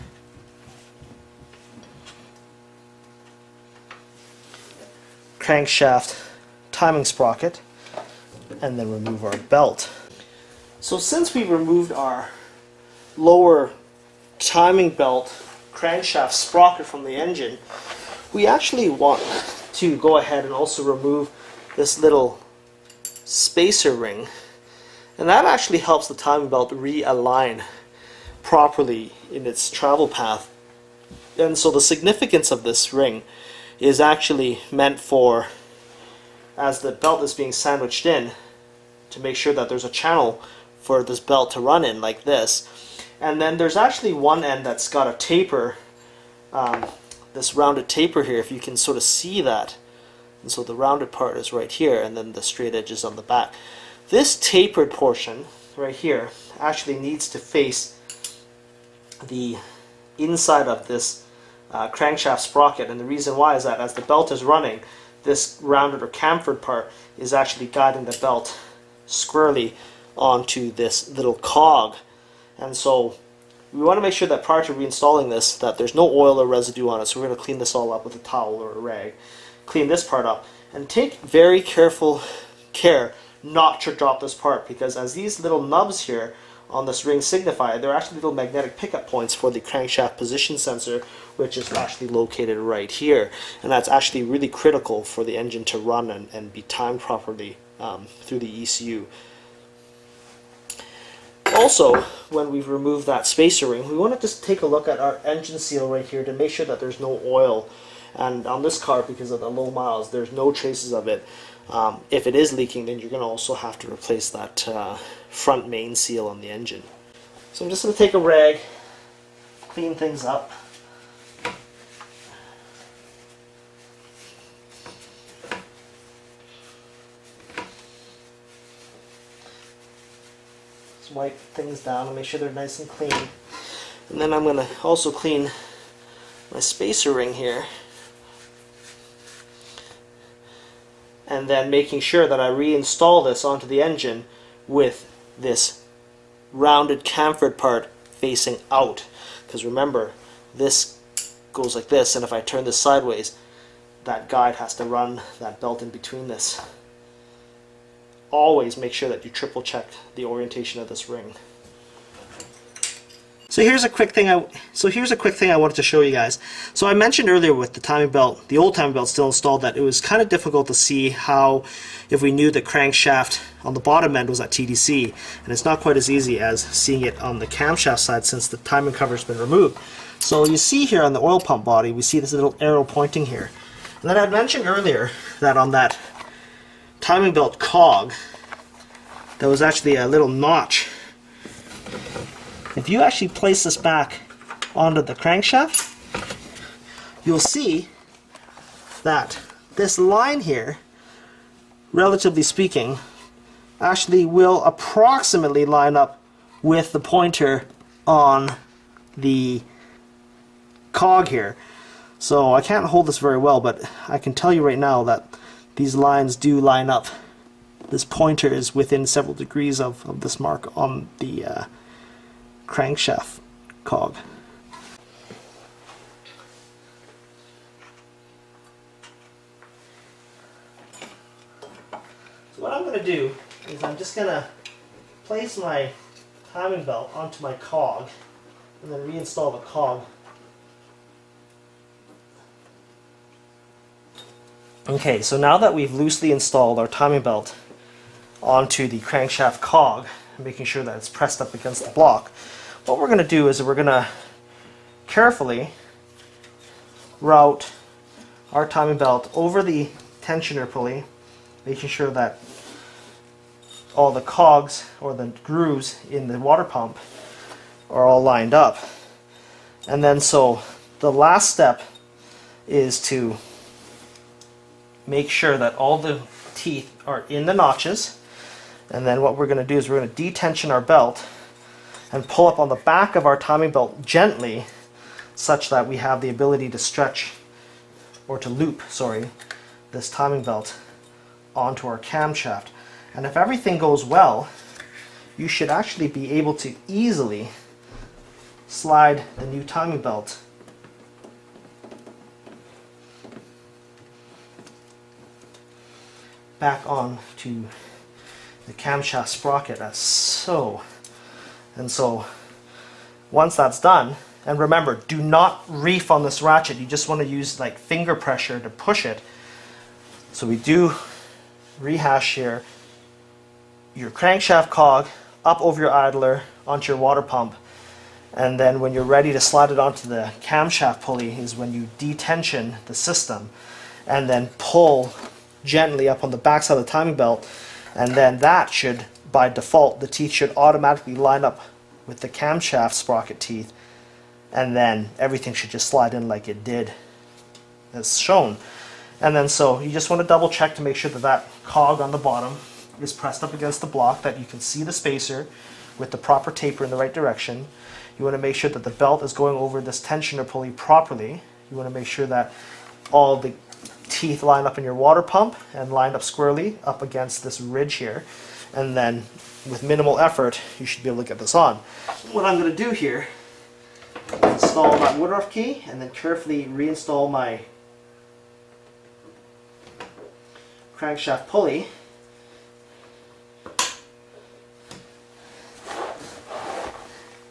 Speaker 1: crankshaft timing sprocket and then remove our belt. So since we removed our lower timing belt crankshaft sprocket from the engine, we actually want to go ahead and also remove this little spacer ring, and that actually helps the timing belt realign properly in its travel path. And so the significance of this ring is actually meant for, as the belt is being sandwiched in, to make sure that there's a channel for this belt to run in like this. And then there's actually one end that's got a taper, this rounded taper here, if you can sort of see that. And so the rounded part is right here, and then the straight edge is on the back. This tapered portion right here actually needs to face the inside of this crankshaft sprocket, and the reason why is that as the belt is running, this rounded or chamfered part is actually guiding the belt squarely onto this little cog. And so we want to make sure that prior to reinstalling this, that there's no oil or residue on it. So we're going to clean this all up with a towel or a rag. Clean this part up, and take very careful care not to drop this part, because as these little nubs here on this ring signify, they're actually little magnetic pickup points for the crankshaft position sensor, which is actually located right here. And that's actually really critical for the engine to run and be timed properly through the ECU. Also, when we've removed that spacer ring, we want to just take a look at our engine seal right here to make sure that there's no oil. And on this car, because of the low miles, there's no traces of it. If it is leaking, then you're going to also have to replace that front main seal on the engine. So I'm just going to take a rag, clean things up. Just wipe things down and make sure they're nice and clean. And then I'm going to also clean my spacer ring here. And then making sure that I reinstall this onto the engine with this rounded chamfered part facing out. Because remember, this goes like this, and if I turn this sideways, that guide has to run that belt in between this. Always make sure that you triple check the orientation of this ring. So here's a quick thing I wanted to show you guys. So I mentioned earlier with the timing belt, the old timing belt still installed, that it was kind of difficult to see how, if we knew the crankshaft on the bottom end was at TDC, and it's not quite as easy as seeing it on the camshaft side since the timing cover's been removed. So you see here on the oil pump body, we see this little arrow pointing here. And then I mentioned earlier that on that timing belt cog, there was actually a little notch. If you actually place this back onto the crankshaft, you'll see that this line here, relatively speaking, actually will approximately line up with the pointer on the cog here. So I can't hold this very well, but I can tell you right now that these lines do line up this pointer is within several degrees of this mark on the crankshaft cog. So what I'm going to do is I'm just going to place my timing belt onto my cog and then reinstall the cog. Okay, so now that we've loosely installed our timing belt onto the crankshaft cog, making sure that it's pressed up against the block, what we're going to do is we're going to carefully route our timing belt over the tensioner pulley, making sure that all the cogs or the grooves in the water pump are all lined up. And then so the last step is to make sure that all the teeth are in the notches, and then what we're going to do is we're going to detension our belt and pull up on the back of our timing belt gently such that we have the ability to stretch or to loop, this timing belt onto our camshaft. And if everything goes well, you should actually be able to easily slide the new timing belt back on to the camshaft sprocket as so. And so once that's done, and remember, do not reef on this ratchet, you just want to use like finger pressure to push it. So we do rehash here: your crankshaft cog up over your idler onto your water pump, and then when you're ready to slide it onto the camshaft pulley is when you detension the system and then pull gently up on the backside of the timing belt, and then that should, by default, the teeth should automatically line up with the camshaft sprocket teeth, and then everything should just slide in like it did as shown. And then so you just want to double check to make sure that that cog on the bottom is pressed up against the block, that you can see the spacer with the proper taper in the right direction. You want to make sure that the belt is going over this tensioner pulley properly. You want to make sure that all the teeth line up in your water pump and lined up squarely up against this ridge here, and then with minimal effort you should be able to get this on. What I'm going to do here is install my Woodruff key and then carefully reinstall my crankshaft pulley,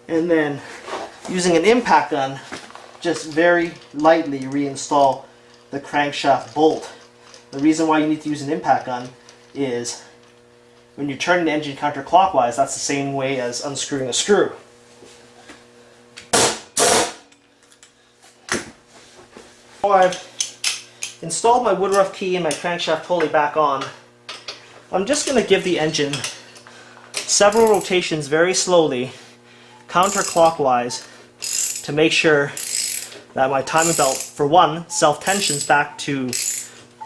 Speaker 1: and then using an impact gun just very lightly reinstall the crankshaft bolt. The reason why you need to use an impact gun is when you're turning the engine counterclockwise, that's the same way as unscrewing a screw. So I've installed my Woodruff key and my crankshaft pulley back on. I'm just going to give the engine several rotations very slowly, counterclockwise, to make sure that my timing belt, for one, self-tensions back to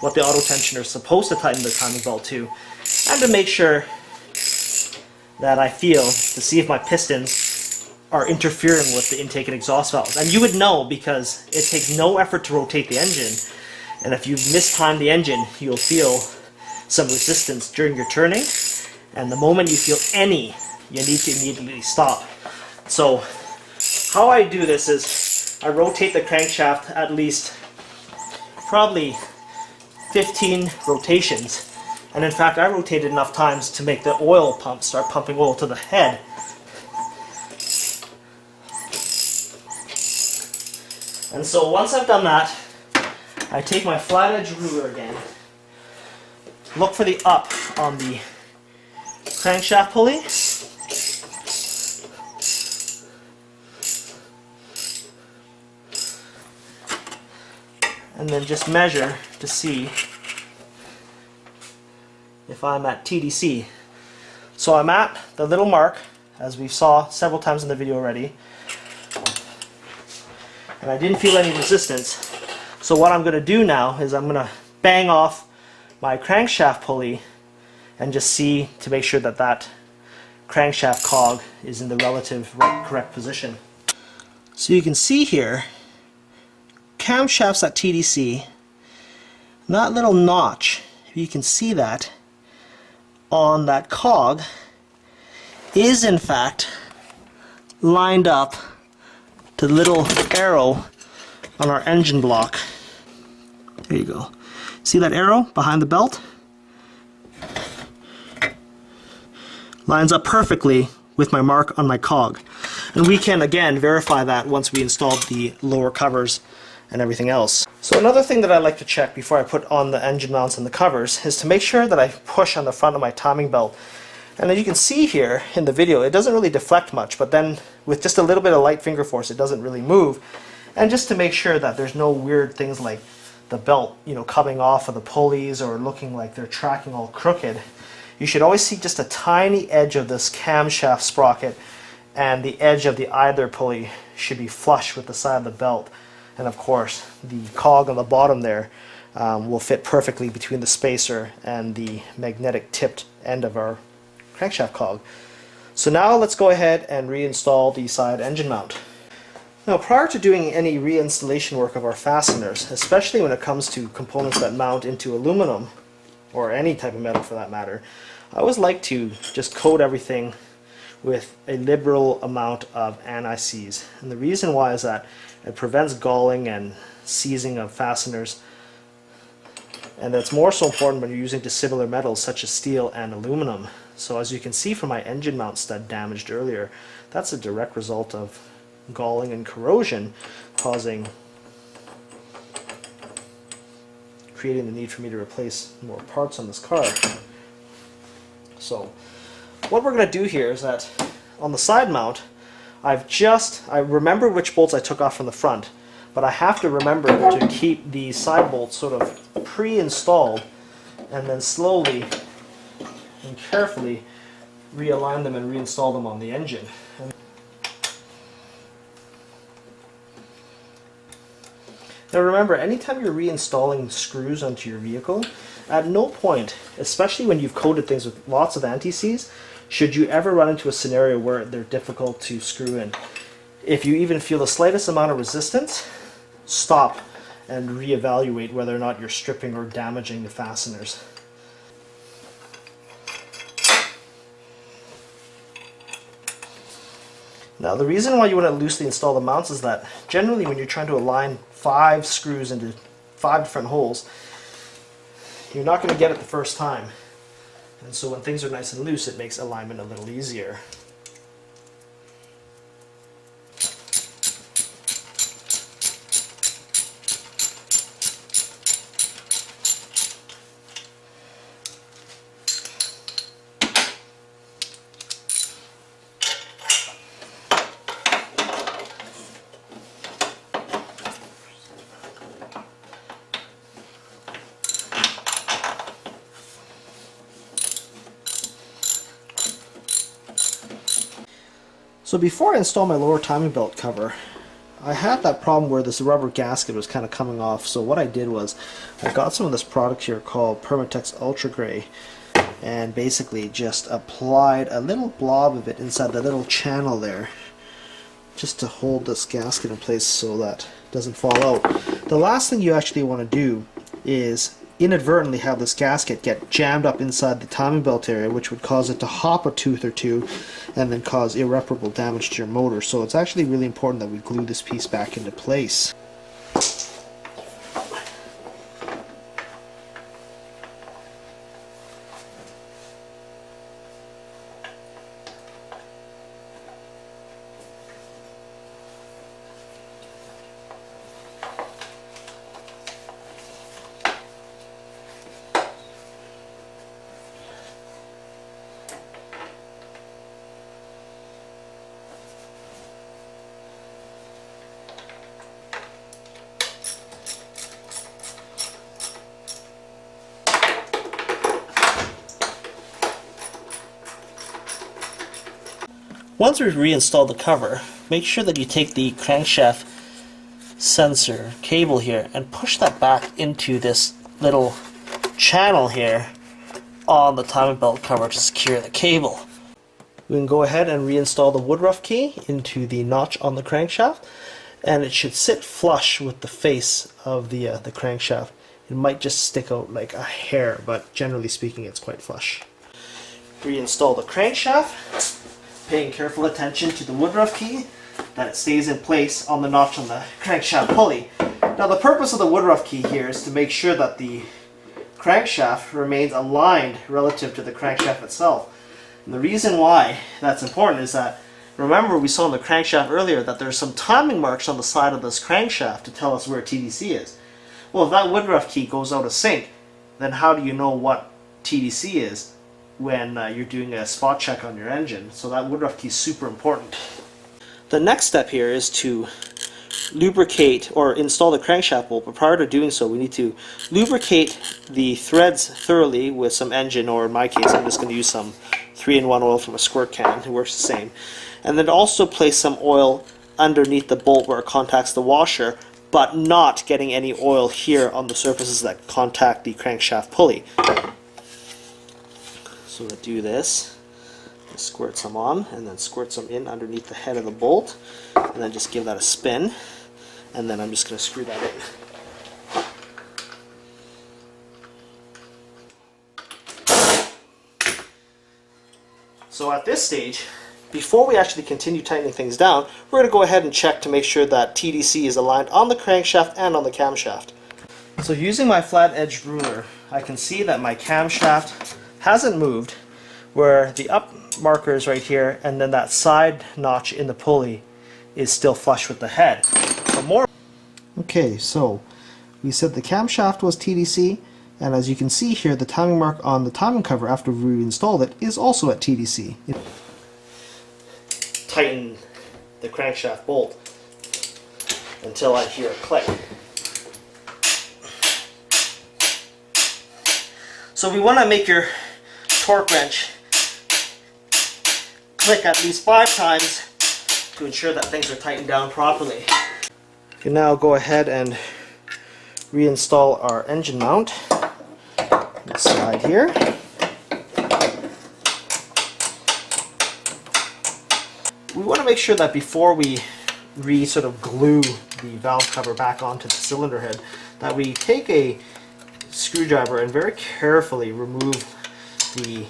Speaker 1: what the auto tensioner is supposed to tighten the timing belt to, and to make sure that I feel to see if my pistons are interfering with the intake and exhaust valves. And you would know because it takes no effort to rotate the engine, and if you've mistimed the engine, you'll feel some resistance during your turning, and the moment you feel any, you need to immediately stop. So how I do this is I rotate the crankshaft at least probably 15 rotations, and in fact I rotated enough times to make the oil pump start pumping oil to the head. And so once I've done that, I take my flat edge ruler again, look for the up on the crankshaft pulley, and then just measure to see if I'm at TDC. So I'm at the little mark, as we saw several times in the video already, and I didn't feel any resistance. So what I'm going to do now is I'm going to bang off my crankshaft pulley and just see to make sure that that crankshaft cog is in the relative correct position. So you can see here, camshafts at TDC, that little notch, if you can see that, on that cog is in fact lined up to the little arrow on our engine block. There you go. See that arrow behind the belt? Lines up perfectly with my mark on my cog. And we can again verify that once we installed the lower covers and everything else. So another thing that I like to check before I put on the engine mounts and the covers is to make sure that I push on the front of my timing belt. And as you can see here in the video, it doesn't really deflect much, but then with just a little bit of light finger force, it doesn't really move. And just to make sure that there's no weird things like the belt, coming off of the pulleys or looking like they're tracking all crooked, you should always see just a tiny edge of this camshaft sprocket, and the edge of the idler pulley should be flush with the side of the belt. And of course, the cog on the bottom there will fit perfectly between the spacer and the magnetic tipped end of our crankshaft cog. So now let's go ahead and reinstall the side engine mount. Now, prior to doing any reinstallation work of our fasteners, especially when it comes to components that mount into aluminum, or any type of metal for that matter, I always like to just coat everything with a liberal amount of anti-seize. And the reason why is that it prevents galling and seizing of fasteners, and that's more so important when you're using dissimilar metals such as steel and aluminum. So as you can see from my engine mount stud damaged earlier, that's a direct result of galling and corrosion creating the need for me to replace more parts on this car. So what we're going to do here is that on the side mount, I remember which bolts I took off from the front, but I have to remember to keep the side bolts sort of pre-installed and then slowly and carefully realign them and reinstall them on the engine. Now remember, anytime you're reinstalling screws onto your vehicle, at no point, especially when you've coated things with lots of anti-seize, should you ever run into a scenario where they're difficult to screw in. If you even feel the slightest amount of resistance, stop and reevaluate whether or not you're stripping or damaging the fasteners. Now the reason why you want to loosely install the mounts is that generally when you're trying to align 5 screws into 5 different holes, you're not going to get it the first time. And so when things are nice and loose, it makes alignment a little easier. So before I installed my lower timing belt cover, I had that problem where this rubber gasket was kind of coming off. So what I did was I got some of this product here called Permatex Ultra Gray and basically just applied a little blob of it inside the little channel there just to hold this gasket in place so that it doesn't fall out. The last thing you actually want to do is inadvertently have this gasket get jammed up inside the timing belt area, which would cause it to hop a tooth or two and then cause irreparable damage to your motor. So it's actually really important that we glue this piece back into place. Once we've reinstalled the cover, make sure that you take the crankshaft sensor cable here and push that back into this little channel here on the timing belt cover to secure the cable. We can go ahead and reinstall the woodruff key into the notch on the crankshaft, and it should sit flush with the face of the crankshaft. It might just stick out like a hair, but generally speaking it's quite flush. reinstall the crankshaft, paying careful attention to the woodruff key, that it stays in place on the notch on the crankshaft pulley. Now the purpose of the woodruff key here is to make sure that the crankshaft remains aligned relative to the crankshaft itself. And the reason why that's important is that, remember we saw in the crankshaft earlier that there's some timing marks on the side of this crankshaft to tell us where TDC is. Well, if that woodruff key goes out of sync, then how do you know what TDC is when you're doing a spot check on your engine? So that woodruff key is super important. The next step here is to lubricate or install the crankshaft bolt, but prior to doing so we need to lubricate the threads thoroughly with some engine, or in my case I'm just going to use some 3-in-1 oil from a squirt can. It works the same. And then also place some oil underneath the bolt where it contacts the washer, but not getting any oil here on the surfaces that contact the crankshaft pulley. So to do this, squirt some on and then squirt some in underneath the head of the bolt, and then just give that a spin, and then I'm just going to screw that in. So at this stage, before we actually continue tightening things down, we're going to go ahead and check to make sure that TDC is aligned on the crankshaft and on the camshaft. So using my flat-edged ruler, I can see that my camshaft hasn't moved, where the up marker is right here, and then that side notch in the pulley is still flush with the head. Okay, so we said the camshaft was TDC, and as you can see here, the timing mark on the timing cover after we reinstalled it is also at TDC. Tighten the crankshaft bolt until I hear a click. So we want to make your torque wrench click at least 5 times to ensure that things are tightened down properly. You can now go ahead and reinstall our engine mount. This side here. We want to make sure that before we sort of glue the valve cover back onto the cylinder head, that we take a screwdriver and very carefully remove the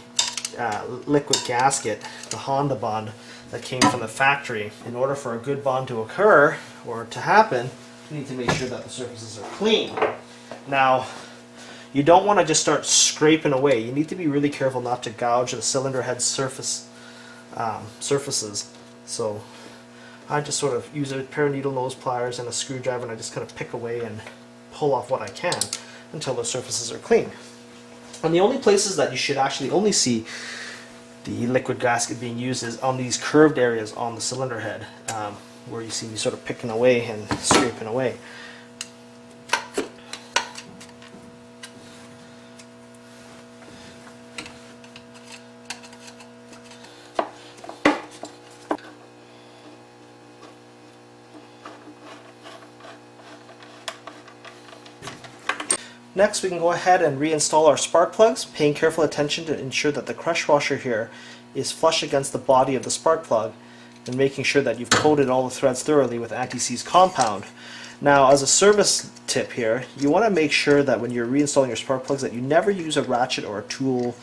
Speaker 1: liquid gasket, the Honda bond that came from the factory. In order for a good bond to occur, or to happen, you need to make sure that the surfaces are clean. Now, you don't want to just start scraping away. You need to be really careful not to gouge the cylinder head surfaces. So I just sort of use a pair of needle nose pliers and a screwdriver, and I just kind of pick away and pull off what I can until the surfaces are clean. And the only places that you should actually only see the liquid gasket being used is on these curved areas on the cylinder head, where you see me sort of picking away and scraping away. Next, we can go ahead and reinstall our spark plugs, paying careful attention to ensure that the crush washer here is flush against the body of the spark plug, and making sure that you've coated all the threads thoroughly with anti-seize compound. Now, as a service tip here, you want to make sure that when you're reinstalling your spark plugs that you never use a ratchet or a tool,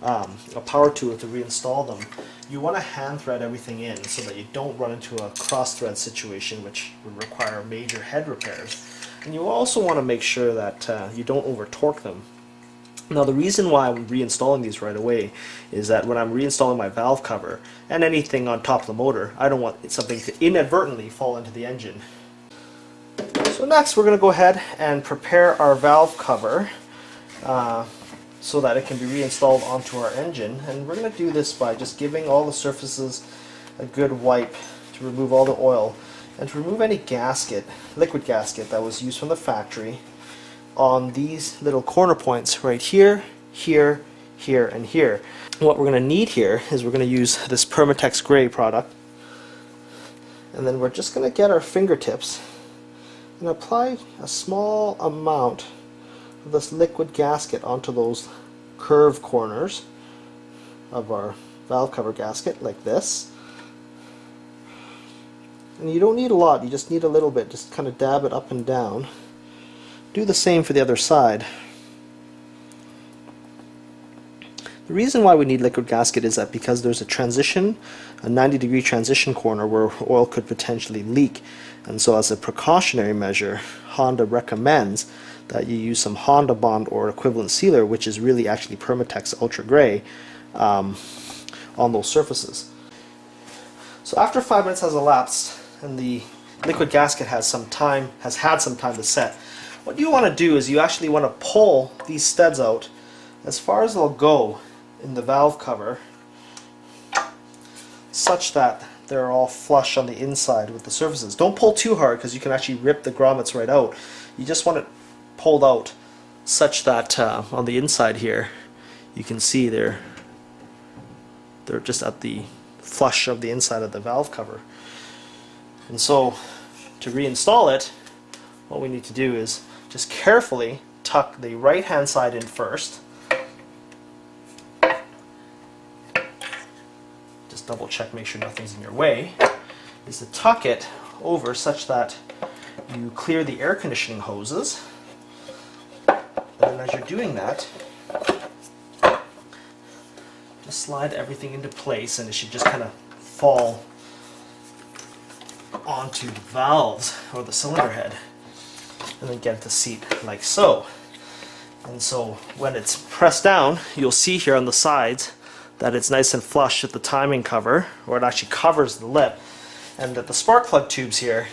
Speaker 1: a power tool to reinstall them. You want to hand thread everything in so that you don't run into a cross thread situation, which would require major head repairs. And you also want to make sure that you don't over torque them. Now, the reason why I'm reinstalling these right away is that when I'm reinstalling my valve cover and anything on top of the motor, I don't want something to inadvertently fall into the engine. So next, we're going to go ahead and prepare our valve cover so that it can be reinstalled onto our engine. And we're going to do this by just giving all the surfaces a good wipe to remove all the oil, and to remove any gasket, liquid gasket that was used from the factory on these little corner points right here, here, here, and here. What we're going to need here is we're going to use this Permatex Gray product, and then we're just going to get our fingertips and apply a small amount of this liquid gasket onto those curved corners of our valve cover gasket, like this. And you don't need a lot, you just need a little bit. Just kind of dab it up and down. Do the same for the other side. The reason why we need liquid gasket is that because there's a 90-degree transition corner where oil could potentially leak. And so as a precautionary measure, Honda recommends that you use some Honda Bond or equivalent sealer, which is really actually Permatex Ultra Gray, on those surfaces. So after 5 minutes has elapsed and the liquid gasket has had some time to set, what you want to do is you actually want to pull these studs out as far as they'll go in the valve cover, such that they're all flush on the inside with the surfaces. Don't pull too hard because you can actually rip the grommets right out. You just want it pulled out such that on the inside here you can see they're just at the flush of the inside of the valve cover. And so to reinstall it, what we need to do is just carefully tuck the right hand side in first. Just double check, make sure nothing's in your way, is to tuck it over such that you clear the air conditioning hoses. And then as you're doing that, just slide everything into place and it should just kind of fall onto the valves or the cylinder head, and then get it to seat like so. And so when it's pressed down, you'll see here on the sides that it's nice and flush at the timing cover, or it actually covers the lip, and that the spark plug tubes here,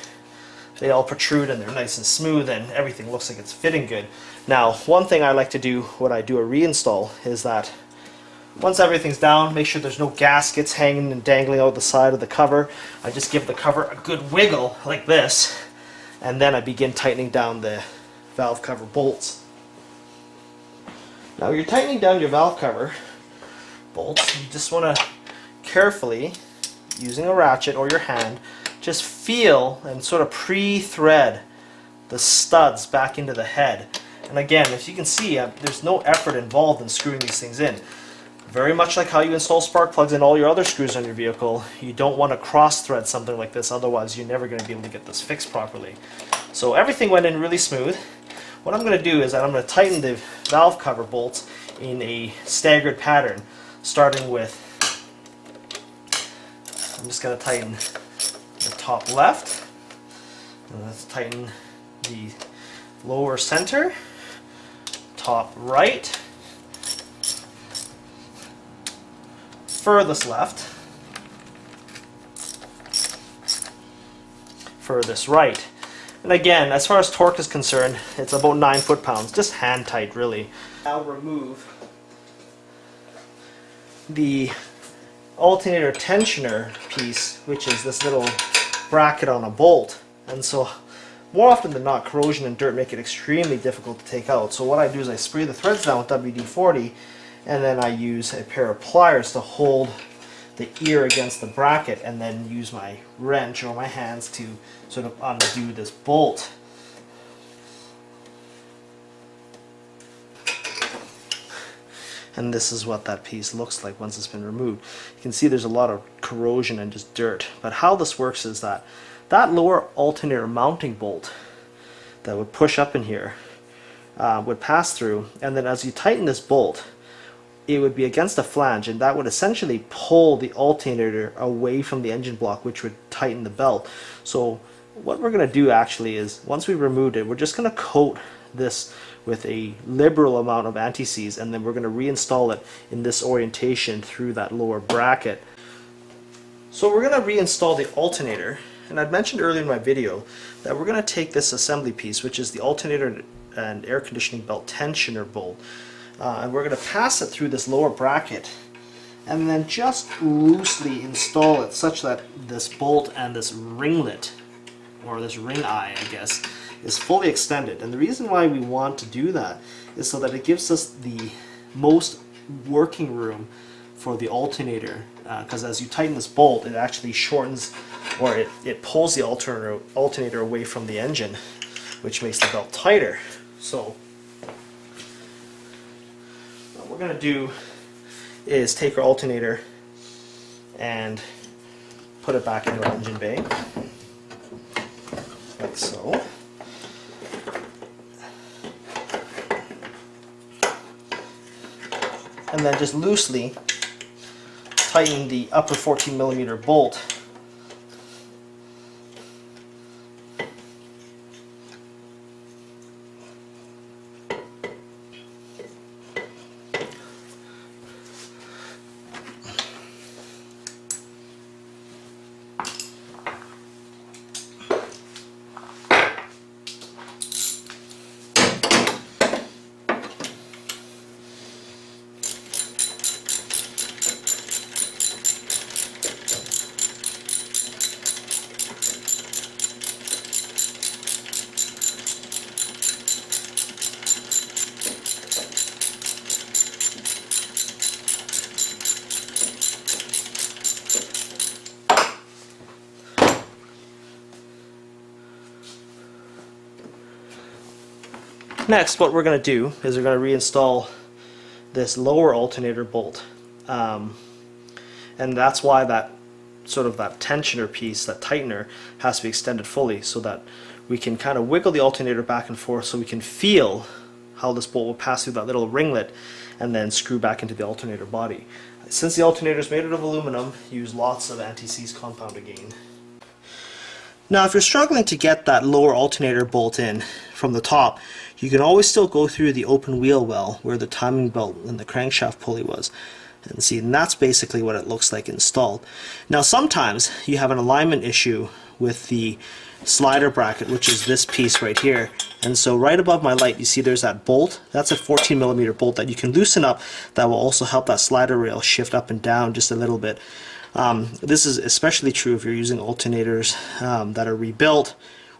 Speaker 1: they all protrude and they're nice and smooth and everything looks like it's fitting good. Now, one thing I like to do when I do a reinstall is that once everything's down, make sure there's no gaskets hanging and dangling out the side of the cover. I just give the cover a good wiggle like this, and then I begin tightening down the valve cover bolts. Now you're tightening down your valve cover bolts, you just want to carefully, using a ratchet or your hand, just feel and sort of pre-thread the studs back into the head. And again, as you can see, there's no effort involved in screwing these things in. Very much like how you install spark plugs in all your other screws on your vehicle, you don't want to cross-thread something like this, otherwise you're never going to be able to get this fixed properly. So everything went in really smooth. What I'm going to do is that I'm going to tighten the valve cover bolts in a staggered pattern, starting with, I'm just going to tighten the top left, and let's tighten the lower center, top right, furthest left, furthest right. And again, as far as torque is concerned, it's about 9 foot-pounds, just hand tight really. I'll remove the alternator tensioner piece, which is this little bracket on a bolt. And so more often than not, corrosion and dirt make it extremely difficult to take out. So what I do is I spray the threads down with WD-40, and then I use a pair of pliers to hold the ear against the bracket, and then use my wrench or my hands to sort of undo this bolt. And this is what that piece looks like once it's been removed. You can see there's a lot of corrosion and just dirt. But how this works is that that lower alternator mounting bolt that would push up in here would pass through, and then as you tighten this bolt, it would be against a flange, and that would essentially pull the alternator away from the engine block, which would tighten the belt. So what we're going to do actually is, once we've removed it, we're just going to coat this with a liberal amount of anti-seize, and then we're going to reinstall it in this orientation through that lower bracket. So we're going to reinstall the alternator, and I'd mentioned earlier in my video that we're going to take this assembly piece, which is the alternator and air conditioning belt tensioner bolt, and we're going to pass it through this lower bracket and then just loosely install it such that this bolt and this ringlet, or this ring eye I guess, is fully extended. And the reason why we want to do that is so that it gives us the most working room for the alternator, because as you tighten this bolt, it actually shortens, or it pulls the alternator away from the engine, which makes the belt tighter. So what we're going to do is take our alternator and put it back into our engine bay, like so. And and then just loosely tighten the upper 14mm bolt. Next, what we're going to do is we're going to reinstall this lower alternator bolt, and that's why that sort of that tensioner piece, that tightener, has to be extended fully so that we can kind of wiggle the alternator back and forth so we can feel how this bolt will pass through that little ringlet and then screw back into the alternator body. Since the alternator is made out of aluminum, use lots of anti-seize compound again. Now, if you're struggling to get that lower alternator bolt in from the top, you can always still go through the open wheel well where the timing belt and the crankshaft pulley was. And see, and that's basically what it looks like installed. Now, sometimes you have an alignment issue with the slider bracket, which is this piece right here. And so right above my light, you see there's that bolt. That's a 14mm bolt that you can loosen up that will also help that slider rail shift up and down just a little bit. This is especially true if you're using alternators that are rebuilt,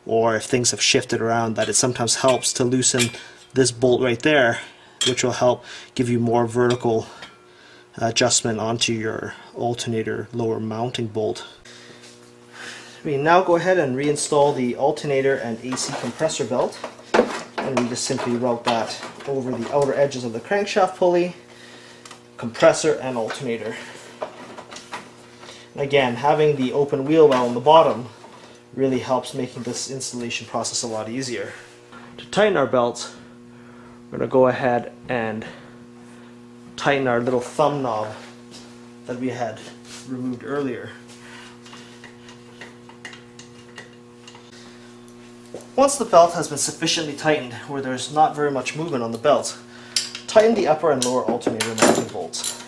Speaker 1: or if things have shifted around, that it sometimes helps to loosen this bolt right there, which will help give you more vertical adjustment onto your alternator lower mounting bolt. We now go ahead and reinstall the alternator and AC compressor belt, and we just simply route that over the outer edges of the crankshaft pulley, compressor, and alternator. Again, having the open wheel well on the bottom really helps making this installation process a lot easier. To tighten our belts, we're going to go ahead and tighten our little thumb knob that we had removed earlier. Once the belt has been sufficiently tightened where there's not very much movement on the belt, tighten the upper and lower alternator mounting bolts.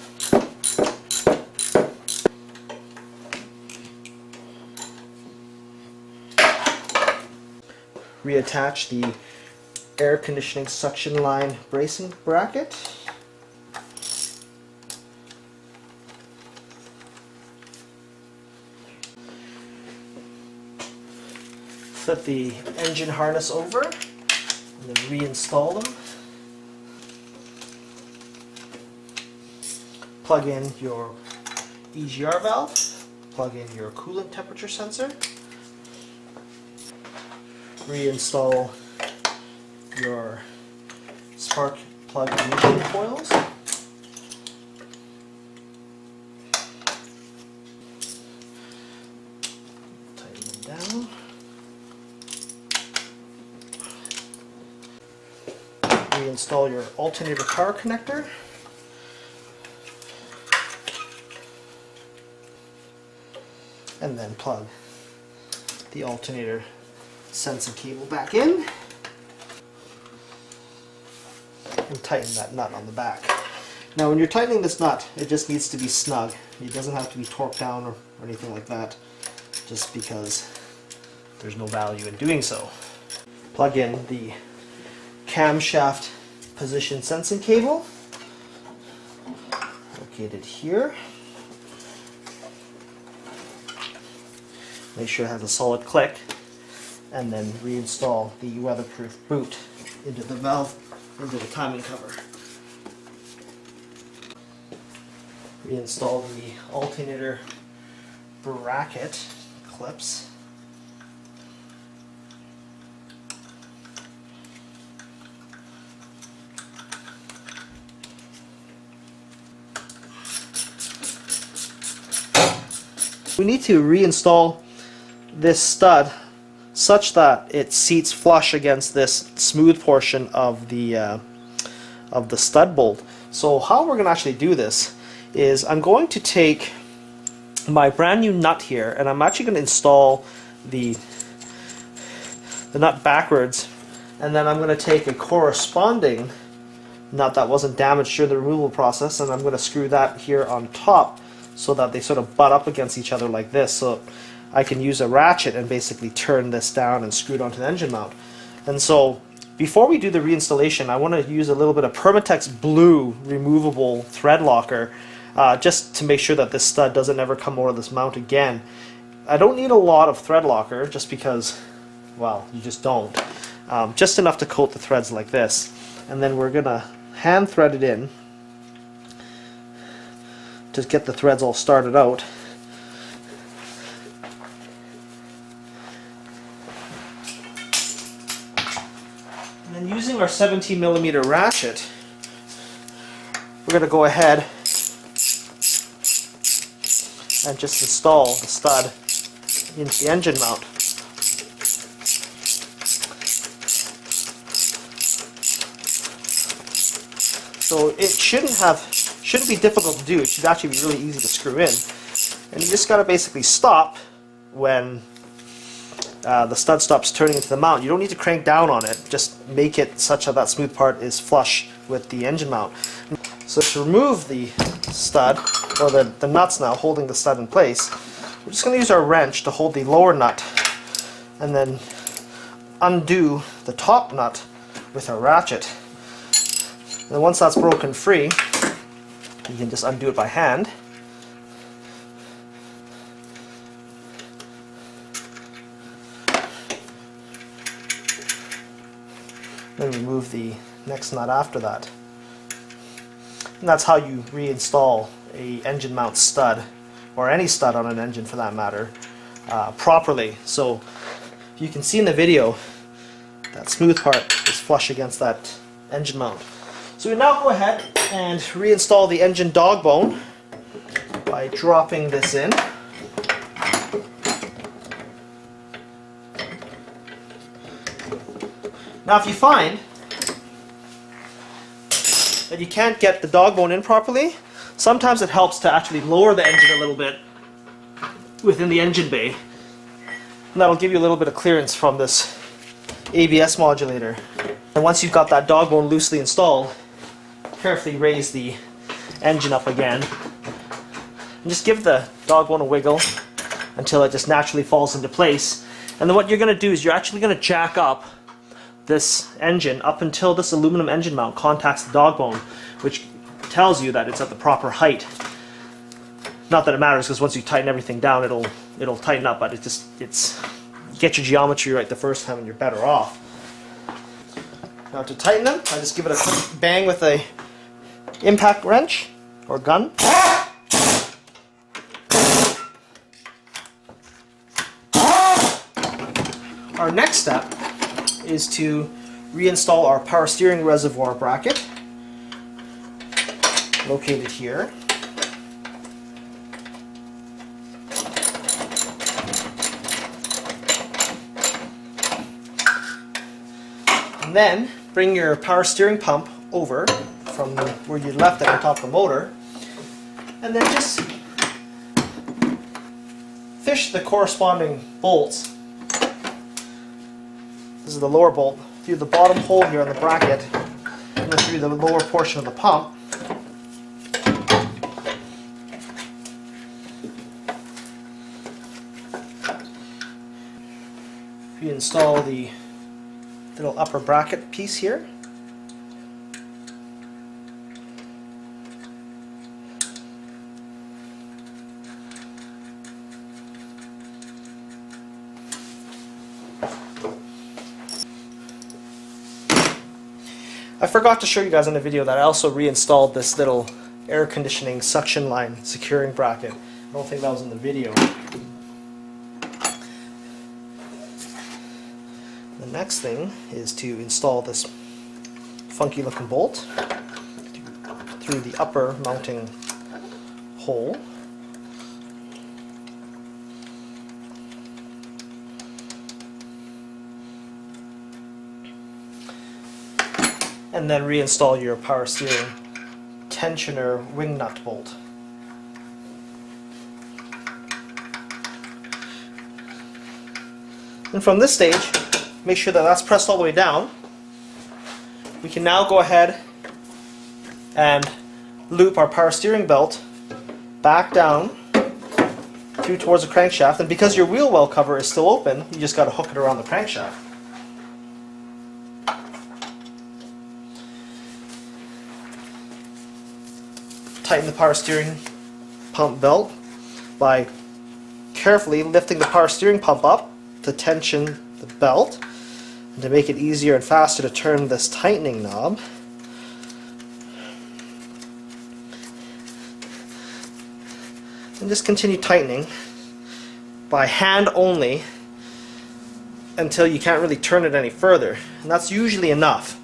Speaker 1: Reattach the air conditioning suction line bracing bracket. Flip the engine harness over and then reinstall them. Plug in your EGR valve, plug in your coolant temperature sensor, reinstall your spark plug ignition coils, tighten them down, reinstall your alternator power connector, and then plug the alternator sensing cable back in and tighten that nut on the back. Now when you're tightening this nut, it just needs to be snug. It doesn't have to be torqued down or anything like that, just because there's no value in doing so. Plug in the camshaft position sensing cable, located here. Make sure it has a solid click, and then reinstall the weatherproof boot into the valve, into the timing cover. Reinstall the alternator bracket clips. We need to reinstall this stud such that it seats flush against this smooth portion of the stud bolt, So how we're going to actually do this is I'm going to take my brand new nut here, and I'm actually going to install the nut backwards, and then I'm going to take a corresponding nut that wasn't damaged during the removal process, and I'm going to screw that here on top so that they sort of butt up against each other like this, so I can use a ratchet and basically turn this down and screw it onto the engine mount. And so before we do the reinstallation, I want to use a little bit of Permatex blue removable thread locker just to make sure that this stud doesn't ever come over this mount again. I don't need a lot of thread locker just because, well, you just don't. Just enough to coat the threads like this. And then we're going to hand thread it in to get the threads all started out. And then using our 17mm ratchet, we're going to go ahead and just install the stud into the engine mount. So it shouldn't be difficult to do. It should actually be really easy to screw in. And you just got to basically stop when the stud stops turning into the mount. You don't need to crank down on it. Just make it such that that smooth part is flush with the engine mount. So to remove the stud, or the nuts now holding the stud in place, we're just going to use our wrench to hold the lower nut and then undo the top nut with our ratchet. And once that's broken free, you can just undo it by hand. Then remove the next nut after that. And that's how you reinstall a engine mount stud, or any stud on an engine for that matter, properly. So you can see in the video that smooth part is flush against that engine mount. So we now go ahead and reinstall the engine dog bone by dropping this in. Now if you find that you can't get the dog bone in properly, sometimes it helps to actually lower the engine a little bit within the engine bay. And that'll give you a little bit of clearance from this ABS modulator. And once you've got that dog bone loosely installed, carefully raise the engine up again. And just give the dog bone a wiggle until it just naturally falls into place. And then what you're going to do is you're actually going to jack up this engine up until this aluminum engine mount contacts the dog bone, which tells you that it's at the proper height. Not that it matters, because once you tighten everything down, it'll tighten up, but it's get your geometry right the first time and you're better off. Now to tighten them, I just give it a quick bang with a impact wrench or gun. Our next step is to reinstall our power steering reservoir bracket, located here. And then bring your power steering pump over from where you left it on top of the motor, and then just fish the corresponding bolts. This is the lower bolt through the bottom hole here on the bracket, and then through the lower portion of the pump. You install the little upper bracket piece here. I forgot to show you guys in the video that I also reinstalled this little air conditioning suction line securing bracket. I don't think that was in the video. The next thing is to install this funky looking bolt through the upper mounting hole. And then reinstall your power steering tensioner wing nut bolt. And from this stage, make sure that that's pressed all the way down. We can now go ahead and loop our power steering belt back down through towards the crankshaft, and because your wheel well cover is still open, you just got to hook it around the crankshaft. Tighten the power steering pump belt by carefully lifting the power steering pump up to tension the belt, and to make it easier and faster to turn this tightening knob. And just continue tightening by hand only until you can't really turn it any further, and that's usually enough.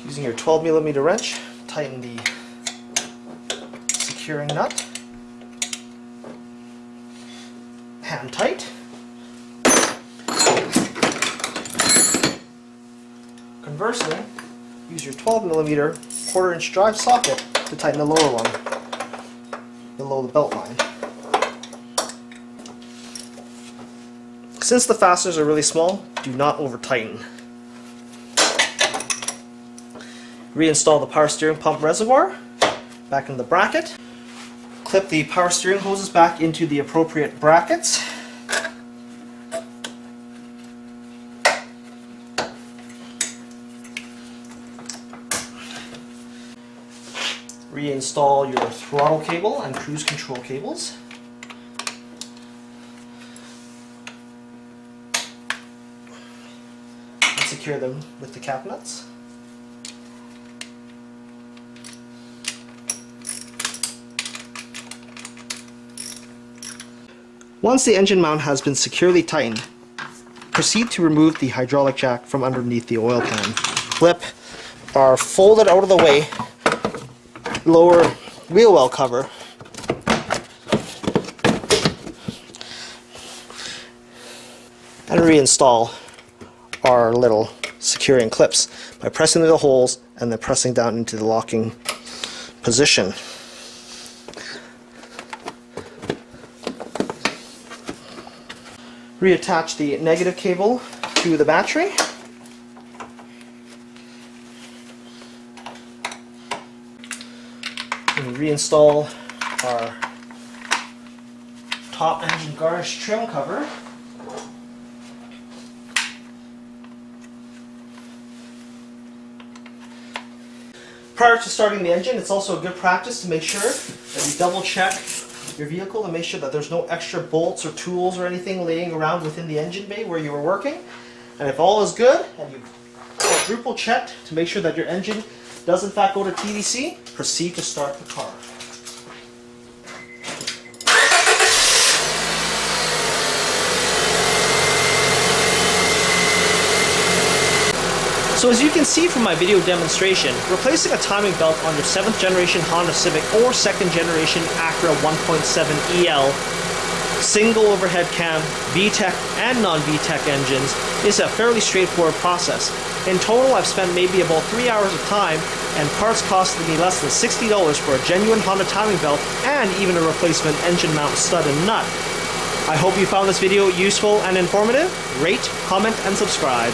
Speaker 1: Using your 12mm wrench, tighten the securing nut, hand tight. Conversely, use your 12mm 1/4" drive socket to tighten the lower one, below the belt line. Since the fasteners are really small, do not over tighten. Reinstall the power steering pump reservoir back in the bracket. Clip the power steering hoses back into the appropriate brackets. Reinstall your throttle cable and cruise control cables. And secure them with the cap nuts. Once the engine mount has been securely tightened, proceed to remove the hydraulic jack from underneath the oil pan. Clip our folded out of the way lower wheel well cover and reinstall our little securing clips by pressing the holes and then pressing down into the locking position. Reattach the negative cable to the battery. And reinstall our top engine garnish trim cover. Prior to starting the engine, it's also a good practice to make sure that you double check your vehicle to make sure that there's no extra bolts or tools or anything laying around within the engine bay where you were working. And if all is good and you've quadruple checked to make sure that your engine does in fact go to TDC, proceed to start the car. So as you can see from my video demonstration, replacing a timing belt on your 7th generation Honda Civic or 2nd generation Acura 1.7 EL single overhead cam, VTEC and non-VTEC engines is a fairly straightforward process. In total, I've spent maybe about 3 hours of time, and parts costed me less than $60 for a genuine Honda timing belt and even a replacement engine mount stud and nut. I hope you found this video useful and informative. Rate, comment, and subscribe.